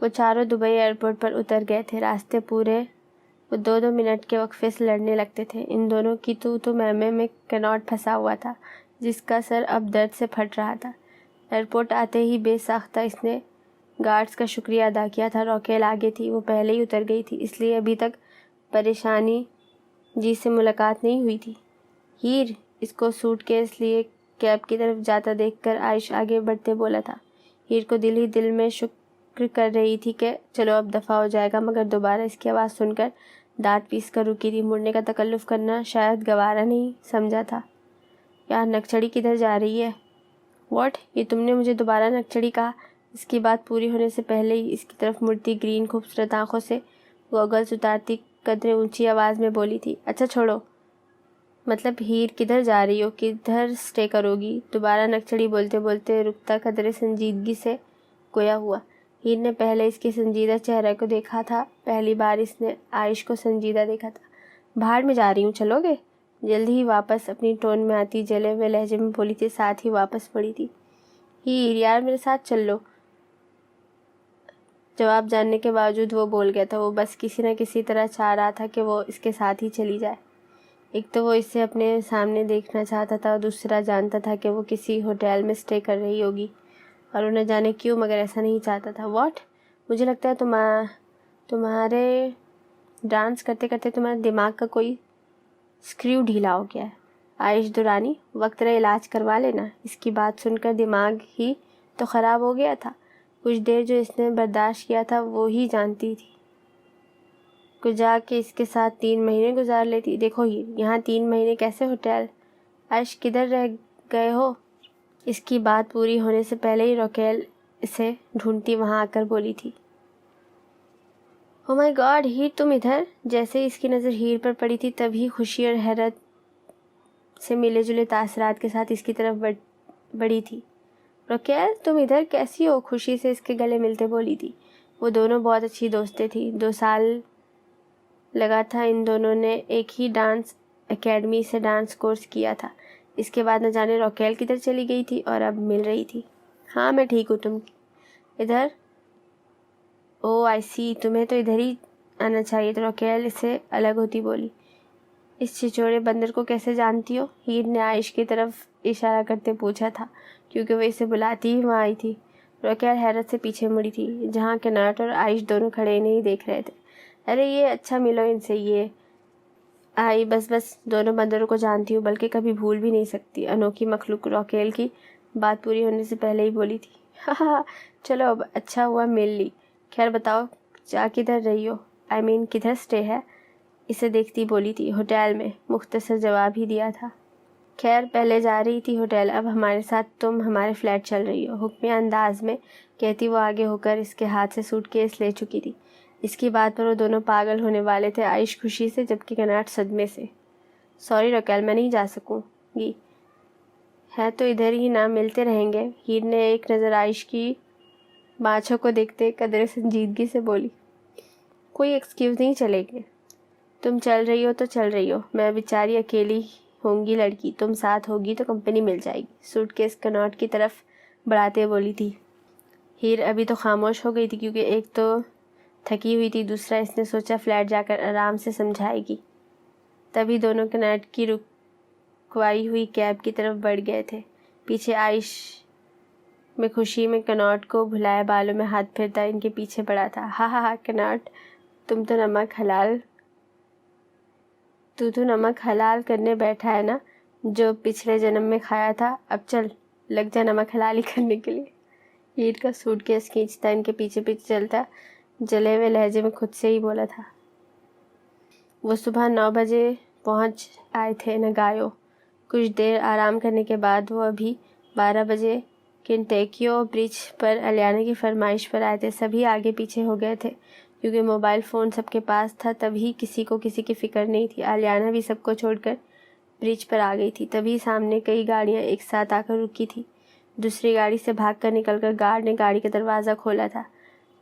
وہ چاروں Dubai airport پر اتر گئے تھے۔ راستے پورے وہ 2-2 منٹ کے وقفے سے لڑنے لگتے تھے۔ ان دونوں کی تو میں کناٹ پھنسا ہوا تھا، جس کا سر اب درد سے پھٹ رہا تھا۔ ایئرپورٹ آتے ہی بے ساختہ اس نے گارڈز کا شکریہ ادا کیا تھا۔ راکیل آگے تھی، وہ پہلے ہی اتر گئی تھی، اس لیے ابھی تک پریشانی جی سے ملاقات نہیں ہوئی تھی۔ ہیر، اس کو سوٹ کیس لیے کیب کی طرف جاتا دیکھ کر عائش آگے بڑھتے بولا تھا۔ ہیر کو دل ہی دل میں شکر کر رہی تھی کہ چلو اب دفعہ ہو جائے گا، مگر دوبارہ اس کی آواز سن کر دانت پیس کر رکی تھی۔ مڑنے کا تکلف کرنا شاید گوارا نہیں سمجھا تھا۔ یار نکچڑی کدھر جا رہی ہے؟ واٹ؟ یہ تم نے مجھے دوبارہ نکچڑی کہا؟ اس کی بات پوری ہونے سے پہلے ہی اس کی طرف مڑتی گرین خوبصورت آنکھوں سے گوگلز اتارتی قدرے اونچی آواز میں بولی تھی۔ اچھا چھوڑو، مطلب ہیر کدھر جا رہی ہو؟ کدھر سٹے کرو گی؟ دوبارہ نکچڑی بولتے بولتے رکتا قدرے سنجیدگی سے گویا ہوا۔ ہیر نے پہلے اس کے سنجیدہ چہرے کو دیکھا تھا، پہلی بار اس نے عائش کو سنجیدہ دیکھا تھا۔ بھاڑ میں جا رہی ہوں، چلو گے؟ جلد ہی واپس اپنی ٹون میں آتی جلے ہوئے لہجے میں بولی تھی، ساتھ ہی واپس پڑی تھی۔ ہیر یار میرے ساتھ چل لو۔ جواب جاننے کے باوجود وہ بول گیا تھا۔ وہ بس کسی نہ کسی طرح چاہ رہا تھا کہ وہ اس کے ساتھ ہی چلی جائے۔ ایک تو وہ اسے اپنے سامنے دیکھنا چاہتا تھا، اور دوسرا جانتا تھا کہ وہ کسی ہوٹل میں سٹے کر رہی ہوگی، اور انہیں جانے کیوں مگر ایسا نہیں چاہتا تھا۔ واٹ؟ مجھے لگتا ہے تمہارے ڈانس کرتے کرتے تمہارے دماغ کا کوئی سکریو ڈھیلا ہو گیا ہے۔ عائش دورانی، وقت رہے علاج کروا لینا۔ اس کی بات سن کر دماغ ہی تو خراب ہو گیا تھا۔ کچھ دیر جو اس نے برداشت کیا تھا وہ ہی جانتی تھی، کچھ جا کے اس کے ساتھ 3 مہینے گزار لیتی۔ دیکھو ہیر، یہاں 3 مہینے کیسے ہوٹل؟ عائش کدھر رہ گئے ہو؟ اس کی بات پوری ہونے سے پہلے ہی راکیل اسے ڈھونڈتی وہاں آ کر بولی تھی۔ او مائی گاڈ ہیر، تم ادھر؟ جیسے ہی اس کی نظر ہیر پر پڑی تھی تبھی خوشی اور حیرت سے ملے جلے تاثرات کے ساتھ اس کی طرف بڑھی تھی۔ راکیل تم ادھر کیسی ہو؟ خوشی سے اس کے گلے ملتے بولی تھی۔ وہ دونوں بہت اچھی دوستیں تھیں۔ 2 سال لگا تھا ان دونوں نے ایک ہی ڈانس اکیڈمی سے ڈانس کورس کیا تھا۔ اس کے بعد نہ جانے راکیل کدھر چلی گئی تھی، اور اب مل رہی تھی۔ ہاں میں ٹھیک ہوں، تم ادھر؟ او آئی سی، تمہیں تو ادھر ہی آنا چاہیے تھا، راکیل اس سے الگ ہوتی بولی۔ اس چھچوڑے بندر کو کیسے جانتی ہو؟ ہیر نے عائش کی طرف اشارہ کرتے پوچھا تھا، کیونکہ وہ اسے بلاتی ہی وہاں آئی تھی۔ راکیل حیرت سے پیچھے مڑی تھی، جہاں کناٹ اور عائش دونوں کھڑے انہیں ہی دیکھ رہے تھے۔ ارے یہ اچھا ملو ان سے، یہ آئی بس دونوں بندروں کو جانتی ہوں، بلکہ کبھی بھول بھی نہیں سکتی۔ انوکھی مخلوق راکیل کی بات پوری ہونے سے پہلے ہی بولی تھی۔ ہاں چلو اب اچھا ہوا مل لی۔ خیر بتاؤ جا کدھر رہی ہو؟ کدھر سٹے ہے؟ اسے دیکھتی بولی تھی۔ ہوٹل میں، مختصر جواب ہی دیا تھا۔ خیر پہلے جا رہی تھی ہوٹل، اب ہمارے ساتھ تم ہمارے فلیٹ چل رہی ہو، حکمیہ انداز میں کہتی وہ آگے ہو کر اس کے ہاتھ سے سوٹ کیس لے چکی تھی۔ اس کی بات پر وہ دونوں پاگل ہونے والے تھے، عائش خوشی سے جبکہ کناٹ صدمے سے۔ سوری راکیل، میں نہیں جا سکوں گی۔ ہے تو ادھر ہی نہ، ملتے رہیں گے۔ ہیر نے ایک نظر عائش کی بانچھوں کو دیکھتے قدرے سنجیدگی سے بولی۔ کوئی ایکسکیوز نہیں چلے گے، تم چل رہی ہو تو چل رہی ہو، میں بیچاری اکیلی ہوں گی لڑکی، تم ساتھ ہوگی تو کمپنی مل جائے گی۔ سوٹ کیس کناٹ کی طرف بڑھاتے بولی تھی۔ ہیر ابھی تو خاموش ہو گئی تھی، کیونکہ ایک تو تھکی ہوئی تھی، دوسرا اس نے سوچا فلیٹ جا کر آرام سے سمجھائے گی۔ تبھی دونوں کناٹ کی رکوائی ہوئی کیب کی طرف بڑھ گئے تھے۔ پیچھے عائش میں خوشی میں کناٹ کو بھلائے بالوں میں ہاتھ پھیرتا ان کے پیچھے پڑا تھا۔ ہاں کناٹ، تو نمک حلال کرنے بیٹھا ہے نا، جو پچھلے جنم میں کھایا تھا، اب چل لگ جا نمک حلالی کرنے کے لیے۔ ہیر کا سوٹ کیس کھینچتا ان کے پیچھے چلتا جلے ہوئے لہجے میں خود سے ہی بولا تھا۔ وہ صبح 9 بجے پہنچ آئے تھے نگایو۔ کچھ دیر آرام کرنے کے بعد وہ ابھی 12 بجے کنٹیکیو برج پر الیانا کی فرمائش پر آئے تھے۔ سبھی آگے پیچھے ہو گئے تھے، کیونکہ موبائل فون سب کے پاس تھا، تبھی کسی کو کسی کی فکر نہیں تھی۔ الیانا بھی سب کو چھوڑ کر برج پر آ گئی تھی۔ تبھی سامنے کئی گاڑیاں ایک ساتھ آ کر رکی تھی۔ دوسری گاڑی سے بھاگ کر نکل کر گارڈ نے گاڑی کا دروازہ کھولا تھا۔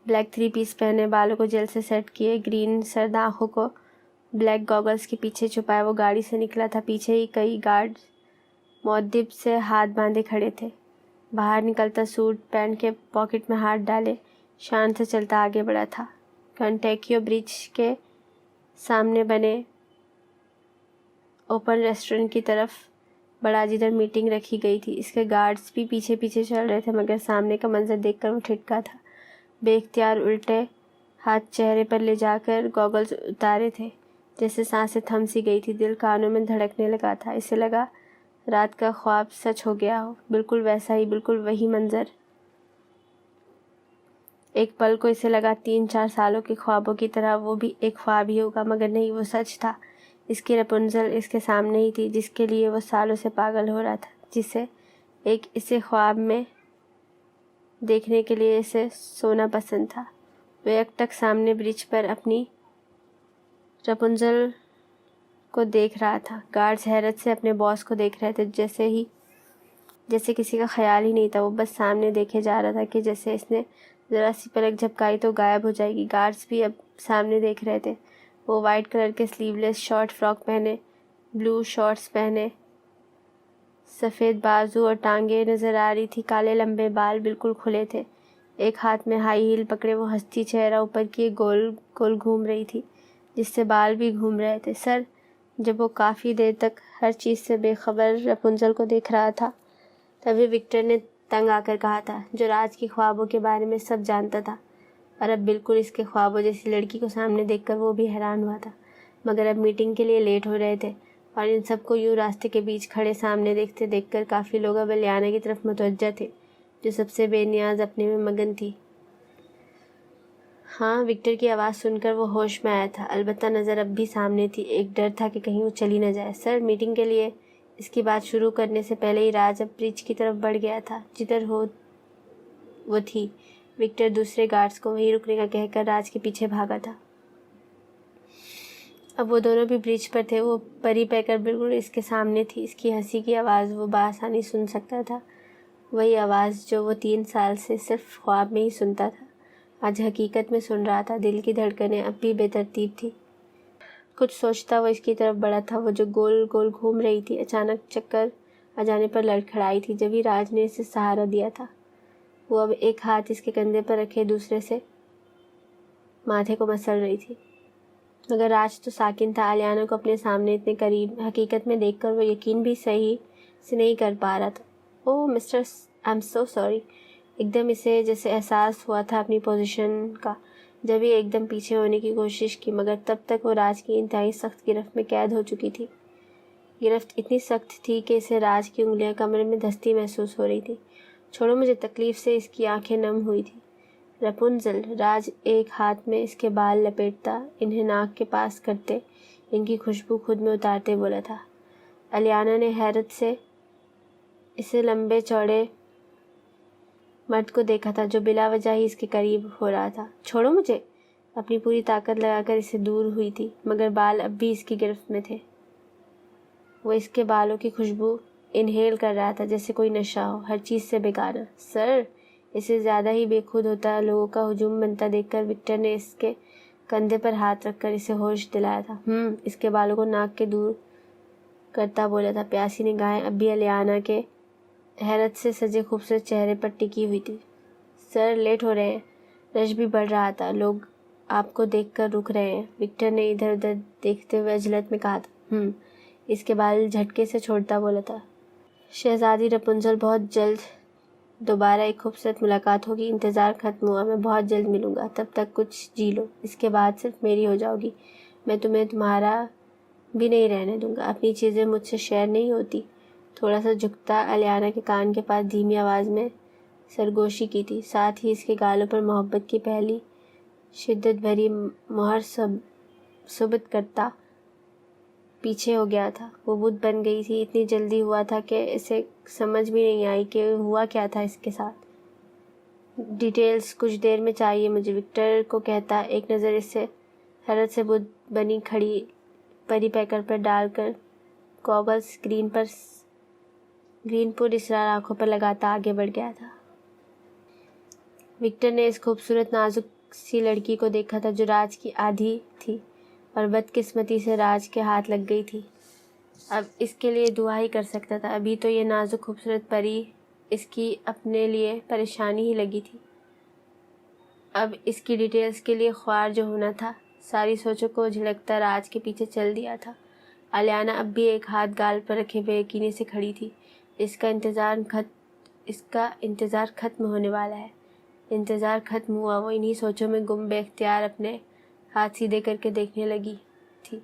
بلیک 3 پیس پہنے، بالوں کو جیل سے سیٹ کیے، گرین سرد آنکھوں کو بلیک گوگلز کے پیچھے چھپائے وہ گاڑی سے نکلا تھا۔ پیچھے ہی کئی گارڈ مؤدب سے ہاتھ باندھے کھڑے تھے۔ باہر نکلتا سوٹ پینٹ کے پاکٹ میں ہاتھ ڈالے، شان سے چلتا آگے بڑھا تھا۔ کنٹیکیو برج کے سامنے بنے اوپن ریسٹورنٹ کی طرف بڑھا جدھر میٹنگ رکھی گئی تھی۔ اس کے گارڈز بھی پیچھے پیچھے چل رہے تھے، مگر سامنے کا منظر دیکھ کر وہ ٹھٹکا تھا۔ بے اختیار الٹے ہاتھ چہرے پر لے جا کر گوگلز اتارے تھے، جیسے سانسیں تھم سی گئی تھی۔ دل کانوں میں دھڑکنے لگا تھا۔ اسے لگا رات کا خواب سچ ہو گیا ہو، بالکل ویسا ہی، بالکل وہی منظر۔ ایک پل کو اسے لگا 3-4 سالوں کے خوابوں کی طرح وہ بھی ایک خواب ہی ہوگا، مگر نہیں، وہ سچ تھا۔ اس کی رپنزل اس کے سامنے ہی تھی، جس کے لیے وہ سالوں سے پاگل ہو رہا تھا، جسے اسے خواب میں دیکھنے کے لیے اسے سونا پسند تھا۔ وہ یک ٹک سامنے برج پر اپنی رپنزل کو دیکھ رہا تھا۔ گارڈز حیرت سے اپنے باس کو دیکھ رہے تھے، جیسے کسی کا خیال ہی نہیں تھا۔ وہ بس سامنے دیکھے جا رہا تھا کہ جیسے اس نے ذرا سی پلک جھپکائی تو غائب ہو جائے گی۔ گارڈز بھی اب سامنے دیکھ رہے تھے۔ وہ وائٹ کلر کے سلیو لیس شارٹ فراک پہنے، بلو شارٹس پہنے، سفید بازو اور ٹانگیں نظر آ رہی تھی۔ کالے لمبے بال بالکل کھلے تھے۔ ایک ہاتھ میں ہائی ہیل پکڑے وہ ہنستی چہرہ اوپر کیے گول گول گھوم رہی تھی، جس سے بال بھی گھوم رہے تھے۔ سر، جب وہ کافی دیر تک ہر چیز سے بے خبر رپنزل کو دیکھ رہا تھا، تبھی وکٹر نے تنگ آ کر کہا تھا، جو راج کے خوابوں کے بارے میں سب جانتا تھا اور اب بالکل اس کے خوابوں جیسی لڑکی کو سامنے دیکھ کر وہ بھی حیران ہوا تھا، مگر اب میٹنگ کے لیے لیٹ ہو رہے تھے اور ان سب کو یوں راستے کے بیچ کھڑے سامنے دیکھ کر کافی لوگ اب الیانا کی طرف متوجہ تھے، جو سب سے بے نیاز اپنے میں مگن تھی۔ ہاں، وکٹر کی آواز سن کر وہ ہوش میں آیا تھا، البتہ نظر اب بھی سامنے تھی۔ ایک ڈر تھا کہ کہیں وہ چلی نہ جائے۔ سر، میٹنگ کے لیے۔ اس کی بات شروع کرنے سے پہلے ہی راج اب برج کی طرف بڑھ گیا تھا، جدھر وہ تھی۔ وکٹر دوسرے گارڈز کو وہیں رکنے کا کہہ کر راج کے پیچھے بھاگا تھا۔ اب وہ دونوں بھی برج پر تھے۔ وہ پری پیکر بالکل اس کے سامنے تھی۔ اس کی ہنسی کی آواز وہ بآسانی سن سکتا تھا، وہی آواز جو وہ 3 سال سے صرف خواب میں ہی سنتا تھا، آج حقیقت میں سن رہا تھا۔ دل کی دھڑکنیں اب بھی بے ترتیب تھی۔ کچھ سوچتا وہ اس کی طرف بڑھا تھا، وہ جو گول گول گھوم رہی تھی، اچانک چکر آ جانے پر لڑکھڑائی تھی۔ جبھی راج نے اسے سہارا دیا تھا۔ وہ اب ایک ہاتھ اس کے کندھے پر رکھے دوسرے سے ماتھے کو مسل رہی تھی، مگر راج تو ساکن تھا۔ الیانا کو اپنے سامنے اتنے قریب حقیقت میں دیکھ کر وہ یقین بھی صحیح سے نہیں کر پا رہا تھا۔ Oh mister, I am so sorry. ایک دم اسے جیسے احساس ہوا تھا اپنی پوزیشن کا۔ جبھی ایک دم پیچھے ہونے کی کوشش کی، مگر تب تک وہ راج کی انتہائی سخت گرفت میں قید ہو چکی تھی۔ گرفت اتنی سخت تھی کہ اسے راج کی انگلیاں کمرے میں دھستی محسوس ہو رہی تھی۔ چھوڑو مجھے، تکلیف سے اس کی آنکھیں نم ہوئی تھیں۔ رپنزل، راج ایک ہاتھ میں اس کے بال لپیٹتا، انہیں ناک کے پاس کرتے، ان کی خوشبو خود میں اتارتے بولا تھا۔ الیانا نے حیرت سے اسے لمبے چوڑے مرد کو دیکھا تھا، جو بلا وجہ ہی اس کے قریب ہو رہا تھا۔ چھوڑو مجھے، اپنی پوری طاقت لگا کر اسے دور ہوئی تھی، مگر بال اب بھی اس کی گرفت میں تھے۔ وہ اس کے بالوں کی خوشبو انہیل کر رہا تھا جیسے کوئی نشہ ہو، ہر چیز سے بیگانہ۔ سر، اسے زیادہ ہی بے خود ہوتا لوگوں کا ہجوم بنتا دیکھ کر وکٹر نے اس کے کندھے پر ہاتھ رکھ کر اسے ہوش دلایا تھا۔ اس کے بالوں کو ناک کے دور کرتا بولا تھا۔ پیاسی نگاہیں اب بھی الیانا کے حیرت سے سجے خوبصورت چہرے پر ٹکی ہوئی تھی۔ سر، لیٹ ہو رہے ہیں۔ رش بھی بڑھ رہا تھا، لوگ آپ کو دیکھ کر رک رہے ہیں، وکٹر نے ادھر ادھر دیکھتے ہوئے عجلت میں کہا تھا۔ اس کے بال جھٹکے سے چھوڑتا بولا تھا، شہزادی رپنزل، بہت جلد دوبارہ ایک خوبصورت ملاقات ہوگی۔ انتظار ختم ہوا، میں بہت جلد ملوں گا، تب تک کچھ جی لو، اس کے بعد صرف میری ہو جاؤ گی، میں تمہیں تمہارا بھی نہیں رہنے دوں گا، اپنی چیزیں مجھ سے شیئر نہیں ہوتی۔ تھوڑا سا جھکتا الیانا کے کان کے پاس دھیمی آواز میں سرگوشی کی تھی، ساتھ ہی اس کے گالوں پر محبت کی پہلی شدت بھری مہر ثبت کرتا پیچھے ہو گیا تھا۔ وہ بت بن گئی تھی، اتنی جلدی ہوا تھا کہ اسے سمجھ بھی نہیں آئی کہ ہوا کیا تھا اس کے ساتھ۔ ڈیٹیلز کچھ دیر میں چاہیے مجھے، وکٹر کو کہتا، ایک نظر اس سے حیرت سے بت بنی کھڑی پری پیکر پر ڈال کر گوگلز گرین پر اسرار آنکھوں پر لگاتا آگے بڑھ گیا تھا۔ وکٹر نے اس خوبصورت نازک سی لڑکی کو دیکھا تھا، جو راج کی آدھی تھی اور بدقسمتی سے راج کے ہاتھ لگ گئی تھی۔ اب اس کے لیے دعا ہی کر سکتا تھا۔ ابھی تو یہ نازک خوبصورت پری اس کی اپنے لیے پریشانی ہی لگی تھی۔ اب اس کی ڈیٹیلز کے لیے خوار جو ہونا تھا، ساری سوچوں کو جھڑکتا راج کے پیچھے چل دیا تھا۔ الیانا اب بھی ایک ہاتھ گال پر رکھے بے یقینی سے کھڑی تھی۔ اس کا انتظار ختم ہونے والا ہے۔ انتظار ختم ہوا۔ وہ انہی سوچوں میں گم بے اختیار اپنے ہاتھ سیدھے کر کے دیکھنے لگی تھی۔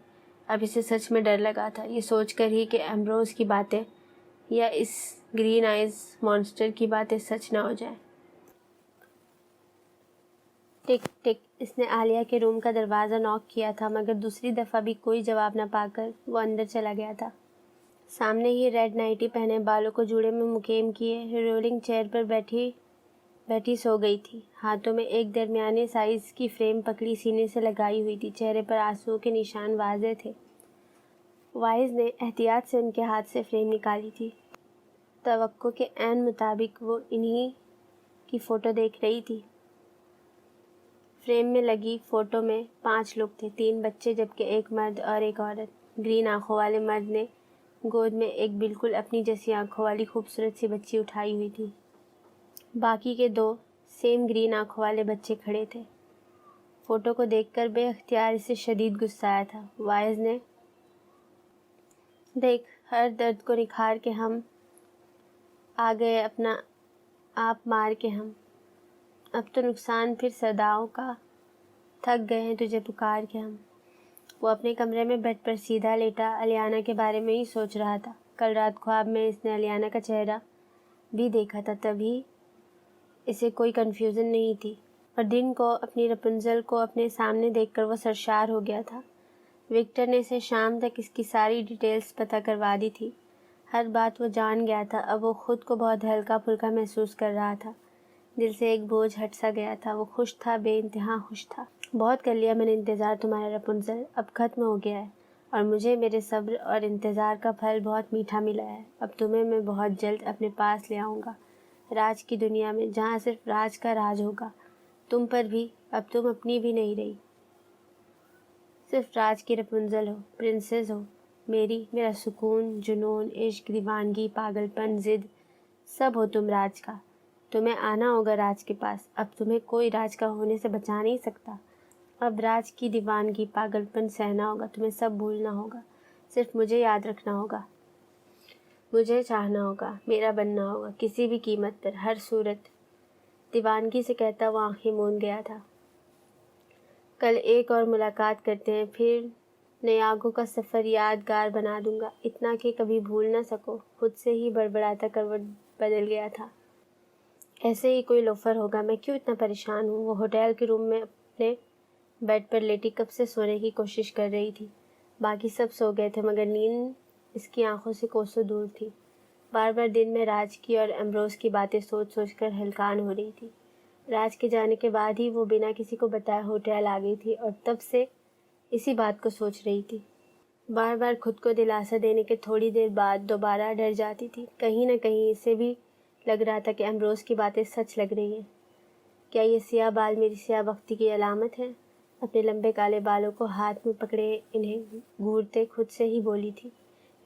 اب اسے سچ میں ڈر لگا تھا، یہ سوچ کر ہی کہ امروز کی باتیں یا اس گرین آئیز مانسٹر کی باتیں سچ نہ ہو جائیں۔ ٹک ٹک، اس نے عالیہ کے روم کا دروازہ ناک کیا تھا، مگر دوسری دفعہ بھی کوئی جواب نہ پا کر وہ اندر چلا گیا تھا۔ سامنے ہی ریڈ نائٹی پہنے، بالوں کو جوڑے میں مکیم کیے، رولنگ چیئر پر بیٹھی سو گئی تھی۔ ہاتھوں میں ایک درمیانے سائز کی فریم پکڑی سینے سے لگائی ہوئی تھی۔ چہرے پر آنسوؤں کے نشان واضح تھے۔ وائز نے احتیاط سے ان کے ہاتھ سے فریم نکالی تھی۔ توقع کے عین مطابق وہ انہی کی فوٹو دیکھ رہی تھی۔ فریم میں لگی فوٹو میں 5 لوگ تھے، 3 بچے جبکہ ایک مرد اور ایک عورت۔ گرین آنکھوں والے مرد نے گود میں ایک بالکل اپنی جیسی آنکھوں والی خوبصورت سی بچی اٹھائی ہوئی تھی۔ باقی کے 2 سیم گرین آنکھوں والے بچے کھڑے تھے۔ فوٹو کو دیکھ کر بے اختیار اسے شدید غصہ آیا تھا۔ وائز نے دیکھ، ہر درد کو نکھار کے ہم آ گئے، اپنا آپ مار کے ہم، اب تو نقصان پھر صداؤں کا، تھک گئے ہیں تجھے پکار کے ہم۔ وہ اپنے کمرے میں بیڈ پر سیدھا لیٹا الیانا کے بارے میں ہی سوچ رہا تھا۔ کل رات خواب میں اس نے الیانا کا چہرہ بھی دیکھا تھا، تبھی اسے کوئی کنفیوژن نہیں تھی، اور دن کو اپنی رپنزل کو اپنے سامنے دیکھ کر وہ سرشار ہو گیا تھا۔ وکٹر نے اسے شام تک اس کی ساری ڈیٹیلز پتہ کروا دی تھی، ہر بات وہ جان گیا تھا۔ اب وہ خود کو بہت ہلکا پھلکا محسوس کر رہا تھا، دل سے ایک بوجھ ہٹ سا گیا تھا۔ وہ خوش تھا، بے انتہا خوش تھا۔ بہت کر لیا میں نے انتظار تمہارا رپنزل، اب ختم ہو گیا ہے، اور مجھے میرے صبر اور انتظار کا پھل بہت میٹھا ملا ہے۔ اب تمہیں میں بہت جلد اپنے پاس لے آؤں گا، راج کی دنیا میں، جہاں صرف راج کا راج ہوگا۔ تم پر بھی، اب تم اپنی بھی نہیں رہی، صرف راج کی رپنزل ہو، پرنسس ہو، میرا سکون، جنون، عشق، دیوانگی، پاگل پن، ضد، سب ہو تم راج کا۔ تمہیں آنا ہوگا راج کے پاس، اب تمہیں کوئی راج کا ہونے سے بچا نہیں سکتا۔ اب راج کی دیوانگی، پاگل پن سہنا ہوگا، تمہیں سب بھولنا ہوگا، صرف مجھے یاد رکھنا ہوگا، مجھے چاہنا ہوگا، میرا بننا ہوگا، کسی بھی قیمت پر، ہر صورت۔ دیوانگی سے کہتا وہ آنکھیں موند گیا تھا۔ کل ایک اور ملاقات کرتے ہیں، پھر نیاگو کا سفر یادگار بنا دوں گا، اتنا کہ کبھی بھول نہ سکو۔ خود سے ہی بڑبڑاتا کروٹ بدل گیا تھا۔ ایسے ہی کوئی لوفر ہوگا، میں کیوں اتنا پریشان ہوں؟ وہ ہوٹل کے روم میں اپنے بیڈ پر لیٹی کب سے سونے کی کوشش کر رہی تھی۔ باقی سب سو گئے تھے، مگر نیند اس کی آنکھوں سے کوسوں دور تھی۔ بار بار دن میں راج کی اور امروز کی باتیں سوچ سوچ کر ہلکان ہو رہی تھی۔ راج کے جانے کے بعد ہی وہ بنا کسی کو بتائے ہوٹل آ گئی تھی، اور تب سے اسی بات کو سوچ رہی تھی۔ بار بار خود کو دلاسا دینے کے تھوڑی دیر بعد دوبارہ ڈر جاتی تھی۔ کہیں نہ کہیں اسے بھی لگ رہا تھا کہ امروز کی باتیں سچ لگ رہی ہیں۔ کیا یہ سیاہ بال میری سیاہ بختی کی علامت ہے؟ اپنے لمبے کالے بالوں کو ہاتھ میں پکڑے انہیں گھورتے خود سے ہی بولی تھی،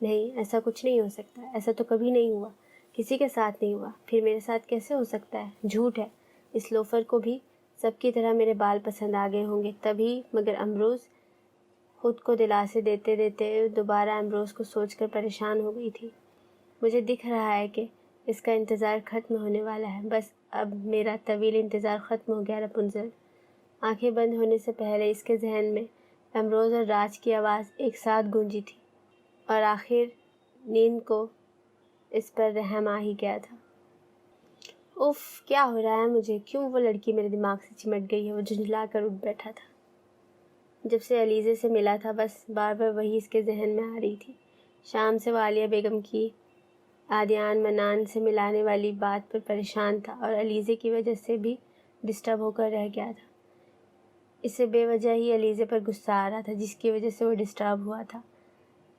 نہیں، ایسا کچھ نہیں ہو سکتا، ایسا تو کبھی نہیں ہوا، کسی کے ساتھ نہیں ہوا، پھر میرے ساتھ کیسے ہو سکتا ہے؟ جھوٹ ہے، اس لوفر کو بھی سب کی طرح میرے بال پسند آ گئے ہوں گے تبھی۔ مگر امروز خود کو دلاسے دیتے دیتے دوبارہ امروز کو سوچ کر پریشان ہو گئی تھی۔ مجھے دکھ رہا ہے کہ اس کا انتظار ختم ہونے والا ہے، بس اب میرا طویل انتظار ختم ہو گیا رپنزل۔ آنکھیں بند ہونے سے پہلے اس کے ذہن میں امروز اور راج کی آواز ایک ساتھ گونجی تھی، اور آخر نیند کو اس پر رحم آ ہی گیا تھا۔ اف، کیا ہو رہا ہے مجھے؟ کیوں وہ لڑکی میرے دماغ سے چمٹ گئی ہے؟ وہ جھنجھلا کر اٹھ بیٹھا تھا۔ جب سے علیزے سے ملا تھا، بس بار بار وہی اس کے ذہن میں آ رہی تھی۔ شام سے وہ عالیہ بیگم کی عادیان منان سے ملانے والی بات پر پریشان تھا، اور علیزے کی وجہ سے بھی ڈسٹرب ہو کر رہ گیا تھا۔ اسے بے وجہ ہی علیزے پر غصہ آ رہا تھا، جس کی وجہ سے وہ ڈسٹرب ہوا تھا۔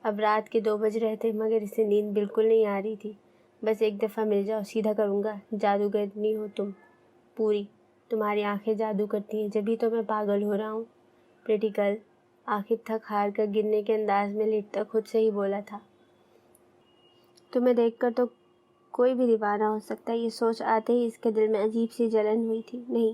اب رات کے 2 بج رہے تھے، مگر اسے نیند بالکل نہیں آ رہی تھی۔ بس ایک دفعہ مل جاؤ، سیدھا کروں گا، جادوگرنی ہو تم پوری، تمہاری آنکھیں جادو کرتی ہیں، جبھی تو میں پاگل ہو رہا ہوں۔ پریٹی گرل، آخر تھک ہار کر گرنے کے انداز میں لیٹتا خود سے ہی بولا تھا۔ تمہیں دیکھ کر تو کوئی بھی دیوانہ ہو سکتا ہے۔ یہ سوچ آتے ہی اس کے دل میں عجیب سی جلن ہوئی تھی۔ نہیں،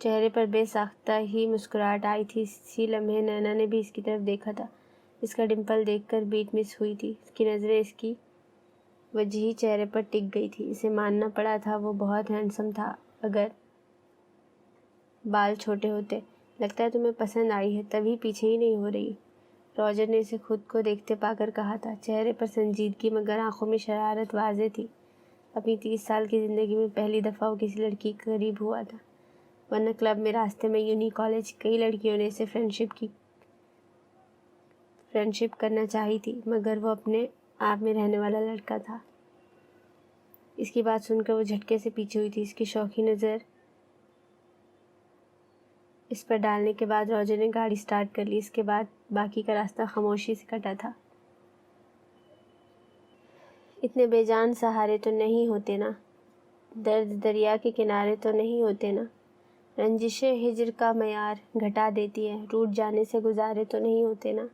چہرے پر بے ساختہ ہی مسکراہٹ آئی تھی۔ اسی لمحے نینا نے بھی اس کی طرف دیکھا تھا۔ اس کا ڈمپل دیکھ کر بیٹ مس ہوئی تھی۔ اس کی نظریں اس کی وجہی چہرے پر ٹک گئی تھی۔ اسے ماننا پڑا تھا وہ بہت ہینڈسم تھا اگر بال چھوٹے ہوتے۔ لگتا ہے تمہیں پسند آئی ہے، تبھی پیچھے ہی نہیں ہو رہی، روجر نے اسے خود کو دیکھتے پا کر کہا تھا۔ چہرے پر سنجیدگی مگر آنکھوں میں شرارت واضح تھی۔ اپنی 30 سال کی زندگی میں پہلی دفعہ وہ کسی لڑکی کے قریب ہوا تھا، ورنہ کلب میں، راستے میں، یونی کالج، کئی لڑکیوں نے اسے فرینڈشپ کرنا چاہی تھی، مگر وہ اپنے آپ میں رہنے والا لڑکا تھا۔ اس کی بات سن کر وہ جھٹکے سے پیچھے ہوئی تھی۔ اس کی شوخی نظر اس پر ڈالنے کے بعد روجر نے گاڑی سٹارٹ کر لی۔ اس کے بعد باقی کا راستہ خاموشی سے کٹا تھا۔ اتنے بے جان سہارے تو نہیں ہوتے نا، درد دریا کے کنارے تو نہیں ہوتے نا، رنجش ہجر کا معیار گھٹا دیتی ہے، روٹھ جانے سے گزارے تو نہیں ہوتے نا،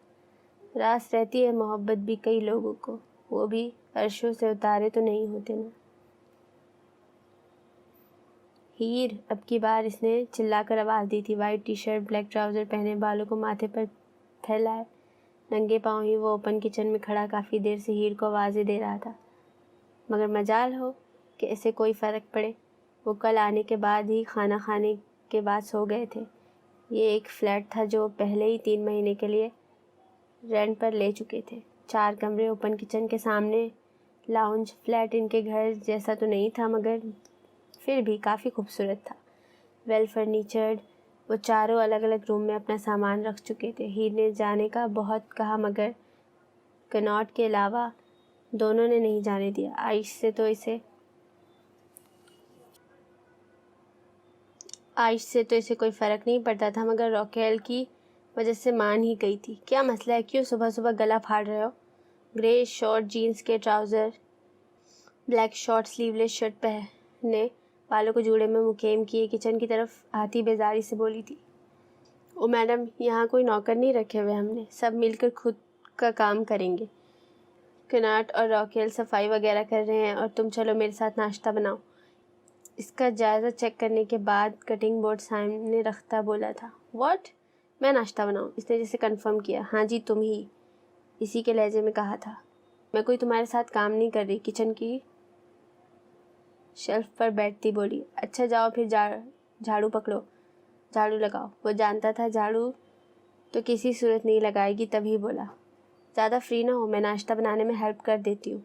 راس رہتی ہے محبت بھی کئی لوگوں کو، وہ بھی عرشوں سے اتارے تو نہیں ہوتے نا۔ ہیر، اب کی بار اس نے چلا کر آواز دی تھی۔ White T shirt, black trouser پہنے، بالوں کو ماتھے پر پھیلائے، ننگے پاؤں ہی وہ اوپن کچن میں کھڑا کافی دیر سے ہیر کو آوازیں دے رہا تھا، مگر مجال ہو کہ اسے کوئی فرق پڑے۔ وہ کل آنے کے بعد ہی کھانا کھانے کے بعد سو گئے تھے۔ یہ ایک فلیٹ تھا جو پہلے ہی 3 مہینے کے لیے رینٹ پر لے چکے تھے۔ 4 کمرے، اوپن کچن کے سامنے لاؤنج۔ فلیٹ ان کے گھر جیسا تو نہیں تھا مگر پھر بھی کافی خوبصورت تھا، ویل فرنیچرڈ۔ وہ چاروں الگ الگ روم میں اپنا سامان رکھ چکے تھے۔ ہیر نے جانے کا بہت کہا مگر کناٹ کے علاوہ دونوں نے نہیں جانے دیا۔ عائش سے تو اسے کوئی فرق نہیں پڑتا تھا مگر راکیل کی وجہ سے مان ہی گئی تھی۔ کیا مسئلہ ہے؟ کیوں صبح صبح گلا پھاڑ رہے ہو؟ گرے شارٹ جینز کے ٹراؤزر، بلیک شارٹ سلیو لیس شرٹ پہنے، بالوں کو جوڑے میں مکھیم کیے کچن کی طرف آتی بیزاری سے بولی تھی۔ او میڈم، یہاں کوئی نوکر نہیں رکھے ہوئے ہم نے، سب مل کر خود کا کام کریں گے۔ کناٹ اور راکیل صفائی وغیرہ کر رہے ہیں اور تم چلو میرے ساتھ ناشتہ بناؤ۔ اس کا جائزہ چیک کرنے کے بعد کٹنگ بورڈ سامنے رکھتا بولا تھا۔ واٹ؟ میں ناشتہ بناؤں؟ اس نے جیسے کنفرم کیا۔ ہاں جی تم ہی، اسی کے لہجے میں کہا تھا۔ میں کوئی تمہارے ساتھ کام نہیں کر رہی، کچن کی شیلف پر بیٹھتی بولی۔ اچھا جاؤ پھر جھاڑو پکڑو، جھاڑو لگاؤ۔ وہ جانتا تھا جھاڑو تو کسی صورت نہیں لگائے گی، تبھی بولا۔ زیادہ فری نہ ہو، میں ناشتہ بنانے میں ہیلپ کر دیتی ہوں۔